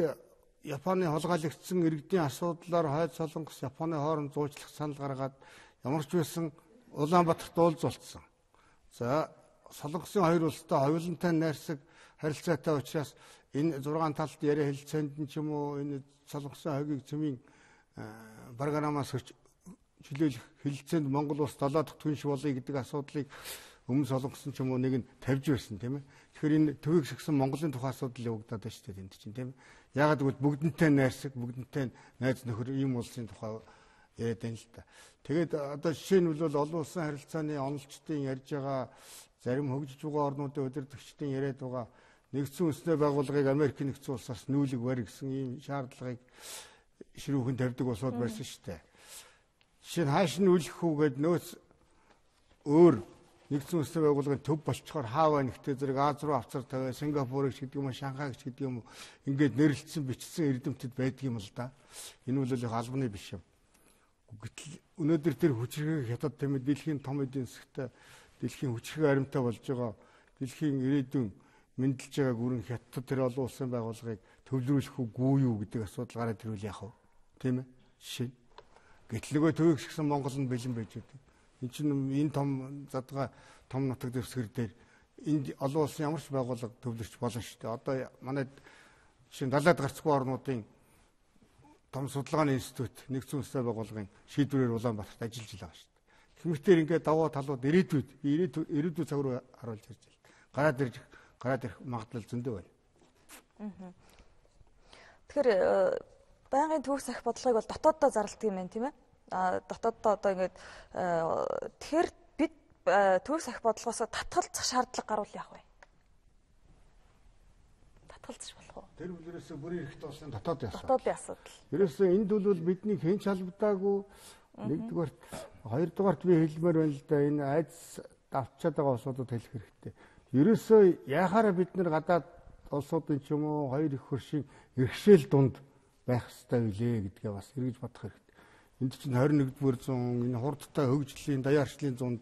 Японы хулгайлагдсан иргэдийн асуудлаар хойд солонгос Японы хооронд зуучлах санал гаргаад ямар ч байсан Улаанбаатарт уулзуулсан. За солонгосын хоёр улстай хоёулантай найрсаг харилцаатай учраас энэ 6 талд яриа хэлцээнд нь ч юм уу энэ солонгосын хойгийг цэмийн программаас чөлөөлөх хэлцээнд Монгол улс 7 дахь түнш болъё гэдэг асуудлыг өмнө солонгос ч юм уу нэг нь тавьж байсан тийм ээ. Тэгэхээр энэ төвийг сэгсэн Монголын тухай асуудал явагдаад байна шүү дээ энд чинь тийм ээ. Ягаад гэвэл бүгднтэй найрсаг, бүгднтэй найз нөхөр ийм улсын тухай яриад байна л та. Тэгээд одоо жишээ нь бол олон улсын харилцааны онолчдын ярьж байгаа зарим хөгжиж байгаа орнуудын удирдагчдын яриад байгаа нэгдсэн үндэсний байгууллагыг Америк нэгдсэн улсаас нүүлэг барь гэсэн ийм шаардлагыг ширүүхэн тавьдаг улсууд байсан шүү дээ. Жишээ нь хааш нь үлэх хүүгээд нөөц өөр нэгдсэн үндэсний байгууллагын төв болчхоор хааваа нэгтэй зэрэг Аз руу авцар тавиа, Сингапурыг ч гэдэг юм уу, Шанхайг ч гэдэг юм уу ингээд нэрлэлсэн бичсэн эрдэмтэд байдаг юм л да. Энэ бол их албаны биш юм. Гэтэл өнөөдөр тэр хүчрхэг хятад тийм ээ дэлхийн том эдийн засгтай дэлхийн хүчрхэг аримтай болж байгаа дэлхийн ирээдүйн мэдлж байгаа гүрэн хятад тэр олон улсын байгууллагыг төвлөрүүлэх үгүй юу гэдэг асуудал гараад ирвэл яах вэ? Тийм ээ. Жишээ. Гэтэл нөгөө төвийг гисэн Монгол нь бэлэн байж байдаг. Энэ чинь энэ том задгаа том нутаг дэвсгэр дээр энд олон улсын ямар ч байгууллага төвлөрч болно шүү дээ. Одоо манай жишээ нь далайд гарцгүй орнуудын том судалгааны институт нэгдсэн үндэсний байгууллагын шийдвэрээр Улаанбаатарт ажиллаж байгаа шүү дээ. Хэмжээр ингээд даваа талууд ирээдүйд цаг руу харуулж ирж байна. Гараад ирэх магадлал зөндөө байна. Тэгэхээр байнгын төвх сахих бодлогыг бол дотооддоо зарлдаг юм байна тийм ээ. Дотооддоо одоо ингээд тэгэхээр бид төвх сахих бодлогоос татгалзах шаардлага гарвал яах вэ? Татгалзах болох уу? Тэр үлрээсээ бүрийн эрхт болсон дотоодын асуудал. Дотоодын асуудал. Ерөөсөө энд бол бидний хэн ч халбдаагүй нэгдүгээрт хоёрдугаарт би хэлмээр байна л да энэ айдас давчаад байгаа улсуудад хэлэх хэрэгтэй. Ерөөсөө яхаараа бид нар гадаад улсуудын ч юм уу хоёр их хөршийн иргэшээл дунд байх хэрэгтэй үлээ гэдгээ бас эргэж бодох хэрэгтэй. Энд чинь 21-р зуун энэ хурдтай хөгжлийн даяарчлалын зуунд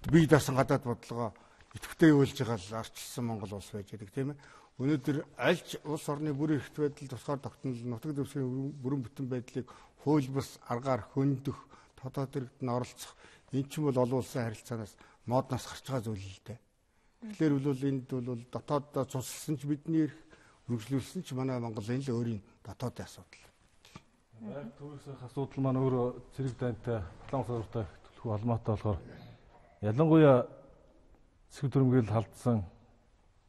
бие даасан гадаад бодлогоо идэвхтэй явуулж байгаа л арчилсан Монгол улс байж байгаа тийм ээ. Өнөөдөр аль ч улс орны бүрийн эрхт байдал тусгаар тогтнол нутаг дэвсгэрийн бүрэн бүтэн байдлыг хууль бус аргаар хөндөх дотоод иргэд нь оролцох энэ ч бол олон улсын харилцаанаас модноос гарч байгаа зүйл л дээ. Тэгэхээр бол энд бол дотооддоо цуслсан ч бидний эрх үргэлжлүүлсэн ч манай Монголын л өөрийн дотоодын асуудал. Төвөөсөх асуудал маань өөрөө цэрэг дайнтай Батлан улстай төлөв холбоотой болохоор ялангуяа цэцэг төрөмгөл халдсан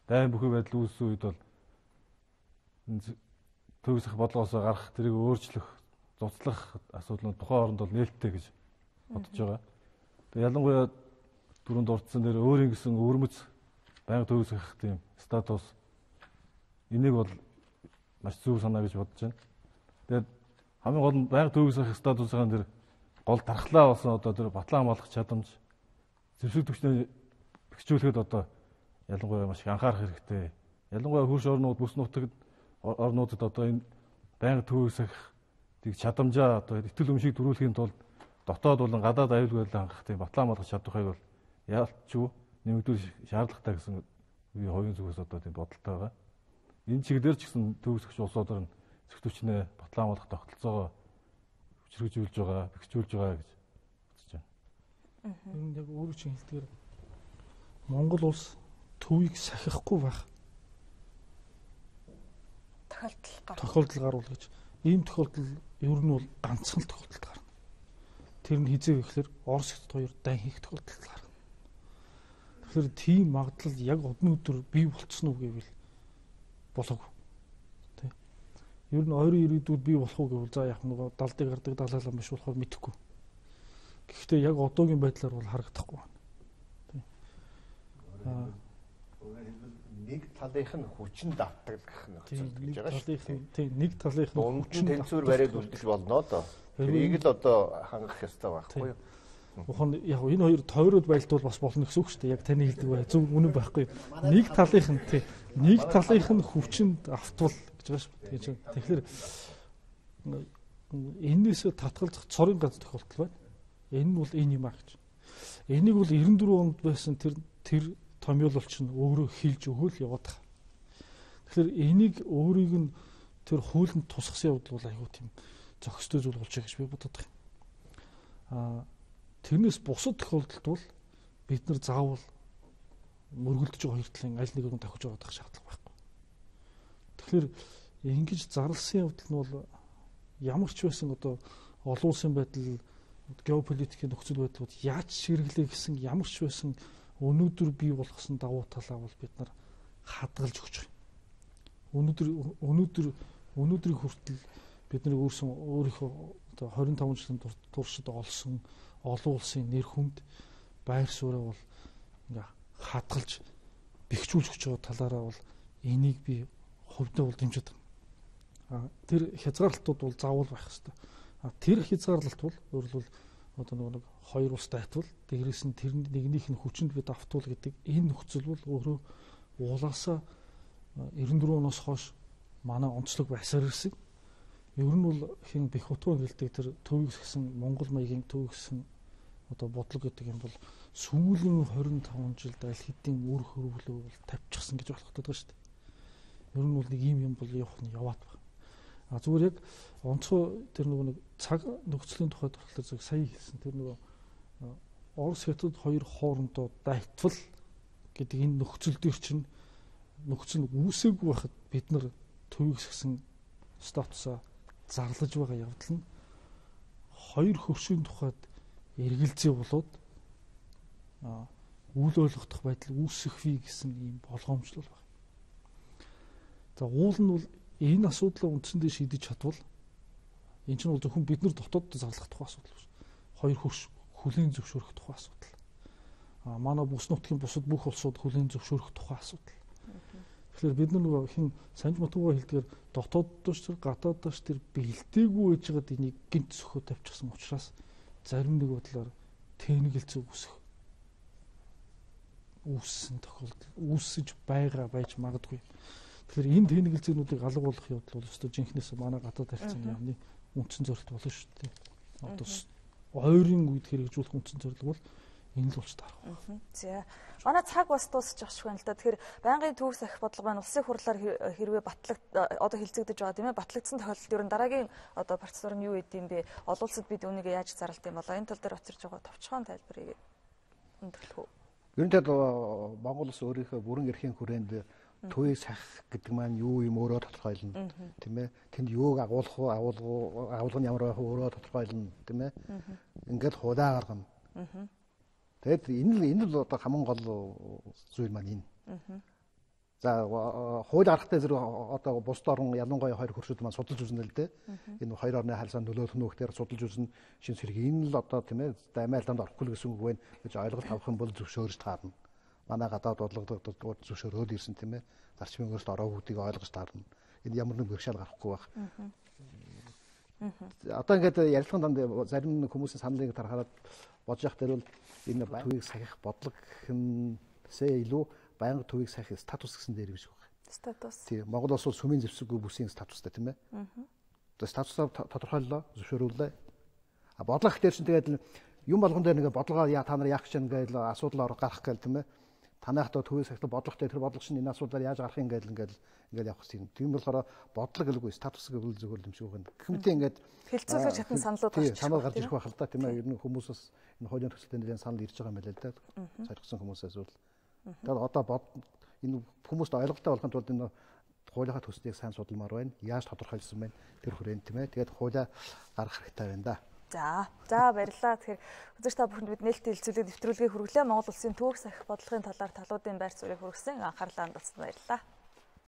дайн бүхий байдал үүссэн үед бол төвөөсөх бодлогоос гарах тэрийг өөрчлөх зуцлах асуудал нь тухайн оронд бол нээлттэй гэж бодож байгаа. Тэгээ ялангуяа түрүүнд дурдсан дээр өөрийн гэсэн өвөрмөц байнга төвөөс хах тийм статус энийг бол маш зөв санаа гэж бодож байна. Тэгээд хамгийн гол нь байнга төвөөс хах статусын дээр гол дархлаа болсон одоо тэр батлан хамгаалах чадамж зэвсэг түвшнээ бэхжүүлэхэд одоо ялангуяа маш их анхаарах хэрэгтэй. Ялангуяа хөрш орнууд бүс нутагт орнуудад одоо энэ байнга төвөөс хах тийг чадамжаа одоо итгэл өмшийг төрүүлэхийн тулд дотоод болон гадаад аюулгүй хангах тийм батлан хамгаалах чадварыг бол яалтчгүй нэмэгдүүлэх шаардлагатай гэсэн би хоёрын зүгээс одоо тийм бодолтой байгаа. Энэ чиглэлээр ч гэсэн төвөсгч улсуудаар нь зэвсэг түвшнээ батлан хамгаалах тогтолцоогоо хүчрхийлж байгаа, бэхжүүлж байгаа гэж бодож байна. Энэ яг өөрөөр чинь хэлдгээр Монгол улс төвийг сахихгүй байх тохиолдол гарвал гэж. Ийм тохиолдол ер нь бол ганцхан тохиолдолд гарна. Тэр нь хизээ гэхэлэр Орос Хятад хоёр дан хийх тохиолдолд гарна. Тэгэхээр тийм магадлал яг одны өдөр бий болцсон уу гэвэл болоогүй. Тэ. Ер нь ойрын ирээдүйд бий болох уу гэвэл за яг нөгөө далдыг гардаг далайлан биш болохоор мэдэхгүй. Гэхдээ яг одоогийн байдлаар бол харагдахгүй байна. Нэг талынх нь хүчин давтаг гэх нөхцөл гэж байгаа шүү дээ. Тийм, нэг талынх нь хүчин тэнцвэр бариад үлдэж болно доо. Тэрийг л одоо хангах ёстой байхгүй юу? Ухан яг энэ хоёр тойроод байлтвал бас болно гэсэн үг шүү дээ. Яг таны хэлдэг бай. Зөв үнэн байхгүй. Нэг талынх нь тийм, нэг талынх нь хүчинд автвал гэж байгаа шүү. Тэгэхээр энээс татгалзах цорын ганц тохиолдол байна. Энэ нь бол энэ юм аа гэж. Энийг бол 94 онд байсан тэр томьёололч нь өөрөө хилж өгөөл яваад байгаа. Тэгэхээр энийг өөрийг нь тэр хуулинд тусгасан явдал бол айгүй тийм зохистой зүйл болж байгаа гэж би бодод байгаа. Тэрнээс бусад тохиолдолд бол бид нар заавал мөргөлдөж байгаа хоёр талын аль нэгийг нь давхиж явах шаардлага байхгүй. Тэгэхээр ингэж зарласан явдал нь бол ямар ч байсан одоо олон улсын байдал геополитикийн нөхцөл байдлууд яаж ширгэлээ гэсэн ямар ч байсан өнөөдөр бий болгосон давуу талаа бол бид нар хадгалж өгч байгаа. Өнөөдрийн хүртэл бид нар өөрийнхөө одоо 25 жилийн туршид олсон олон улсын нэр хүнд байр сууриа бол ингээ хадгалж бэхжүүлж өгч байгаа талаараа бол энийг би хувьдаа бол дэмжиж байгаа. Тэр хязгаарлалтууд бол заавал байх хэрэгтэй. Тэр хязгаарлалт бол өөрөлдвөл одоо нэг хоёр улс тайтвал дээрээс нь тэр нэгнийх нь хүчинд бид автуул гэдэг энэ нөхцөл бол өөрөө уулаасаа 94 оноос хойш манай онцлог байсаар ирсэн. Ер нь бол хин Бэхутун хэлдэг тэр төвийг гэсэн Монгол маягийн төвийг гэсэн одоо бодлого гэдэг юм бол сүүлийн 25 жилд аль хэдийн үр хөрвөлөө бол тавьчихсан гэж болох гэдэг шүү дээ. Ер нь бол нэг юм бол явах нь яваад байна. Зүгээр яг онцгой тэр нэг цаг нөхцөлийн тухайд болохоор зөв сая хэлсэн тэр нөгөө Орос Хятад хоёр хоорондоо дайтвал гэдэг энэ нөхцөл дээр чинь нөхцөл үүсээгүй байхад бид нар төвөгсгсөн статусаа зарлаж байгаа явдал нь хоёр хөршийн тухайд эргэлзээ болоод үйл ойлгох байдал үүсэх вэ гэсэн ийм болгоомжлол байна. За уул нь бол энэ асуудлаа үндсэндээ шийдэж чадвал энэ чинь бол зөвхөн бид нар дотооддоо зарлах тухай асуудал биш. Хоёр хөрш хүлийн зөвшөөрөх тухай асуудал. Манай бүс нутгийн бусад бүх улсууд хүлийн зөвшөөрөх тухай асуудал. Тэгэхээр бид нар нөгөө хин Санж Матууга хэлдгээр дотооддооч тэр гадааддооч тэр бэлдээгүй байж байгаад энийг гинт сөхөө тавьчихсан учраас зарим нэг бодлоор тэнэгэлцээ үүссэн тохиолдол үүсэж байгаа байж магадгүй. Тэгэхээр энэ тэнэгэлзээнүүдийг алга болгох явдал бол өстой жинхнээс манай гадаад харилцааны яамны үндсэн зорилт болно шүү дээ. Одоо ойрын үед хэрэгжүүлэх үндсэн зорилго бол энэ л болж таарах. За. Манай цаг бас дуусчих шиг байна л да. Тэгэхээр байнгын төвөс ахих бодлого байна. Улсын хурлаар хэрвээ одоо хилцэгдэж байгаа тийм ээ. Батлагдсан тохиолдолд ер нь дараагийн одоо процедур нь юу гэдэм бэ? Олон улсад бид үүнийг яаж зарлалт юм болоо? Энэ тал дээр очирч байгаа товчхон тайлбарыг өндөрлөх үү? Ер нь Монгол улс өөрийнхөө бүрэн эрхийн хүрээнд төвийг сахих гэдэг маань юу юм өөрөө тодорхойлно тийм ээ. Тэнд юуг агуулга нь ямар байх өөрөө тодорхойлно тийм ээ. Ингээд хулаа гаргана. Тэгэд энэ л одоо хамгийн гол зүйл маань энэ. За хууль гарахтай зэрэг одоо бусд орн ялангуяа хоёр хөршүүд маань судалж үзнэ л дээ. Энэ хоёр орны харилцаанд нөлөөлөх нөхдөр судалж үзнэ. Шин сэрэг энэ л одоо тийм ээ дамиа алдамд орохгүй л гэсэн үг байна гэж ойлголт авах юм бол зөвшөөрж таарна. Манай гадаад бодлого зөвшөөрөөд ирсэн тийм ээ. Зарчмын өөрчлөлт ороогуудыг ойлгож таарна. Энэ ямар нэг бэрхшээл гарахгүй байх. Одоо ингээд ярилцлагын данд зарим хүмүүсийн саналыг тарахад бодож явах дээр бол энэ төвийг сахих бодлого гэхээсээ илүү байнга төвийг сахих статус гэсэн дээр биш байна. Статус. Тийм. Монгол улс бол сүмийн зэвсэггүй бүсийн статустай тийм ээ. Одоо статусаа тодорхойллоо, зөвшөөрүүлээ. А бодлого дээр чинь тэгээд юм болгон дээр нэг бодлогоо та нар яах гэж байгаа гэж асуудал гарах гээл тийм ээ. Танайх одоо төвийг сахих бодлоготой тэр бодлого чинь энэ асуудлаар яаж гарах юм гээл ингээд явах гэсэн. Тийм болохоор бодлого гэлгүй статус гэвэл зөвхөн юм шиг байна. Гэхдээ ингээд хэлцүүлж чадсан саналууд гарч санал гарч ирэх байх л да тийм ээ. Ер нь хүмүүсээс энэ хуулийн төсөлтөнд нэлээд санал ирж байгаа юм байна л да. Сархсан хүмүүсээс бол. Тэгээд одоо энэ хүмүүст ойлголттой болохын тулд энэ хуулийнхаа төслийг сайн судалмаар байна. Яаж тодорхойлсон байна? Тэр хүрээнд тийм ээ. Тэгээд хуулиа гаргах хэрэгтэй байна да. За баярлалаа. Тэгэхээр үзэгч та бүхэнд бид нээлттэй хэлцүүлэг нэвтрүүлгийг хүргэлээ. Монгол улсын төвөг сахих бодлогын талаар талуудын байр суурийг хүргэсэн анхаарлаа хандуулсан баярлалаа.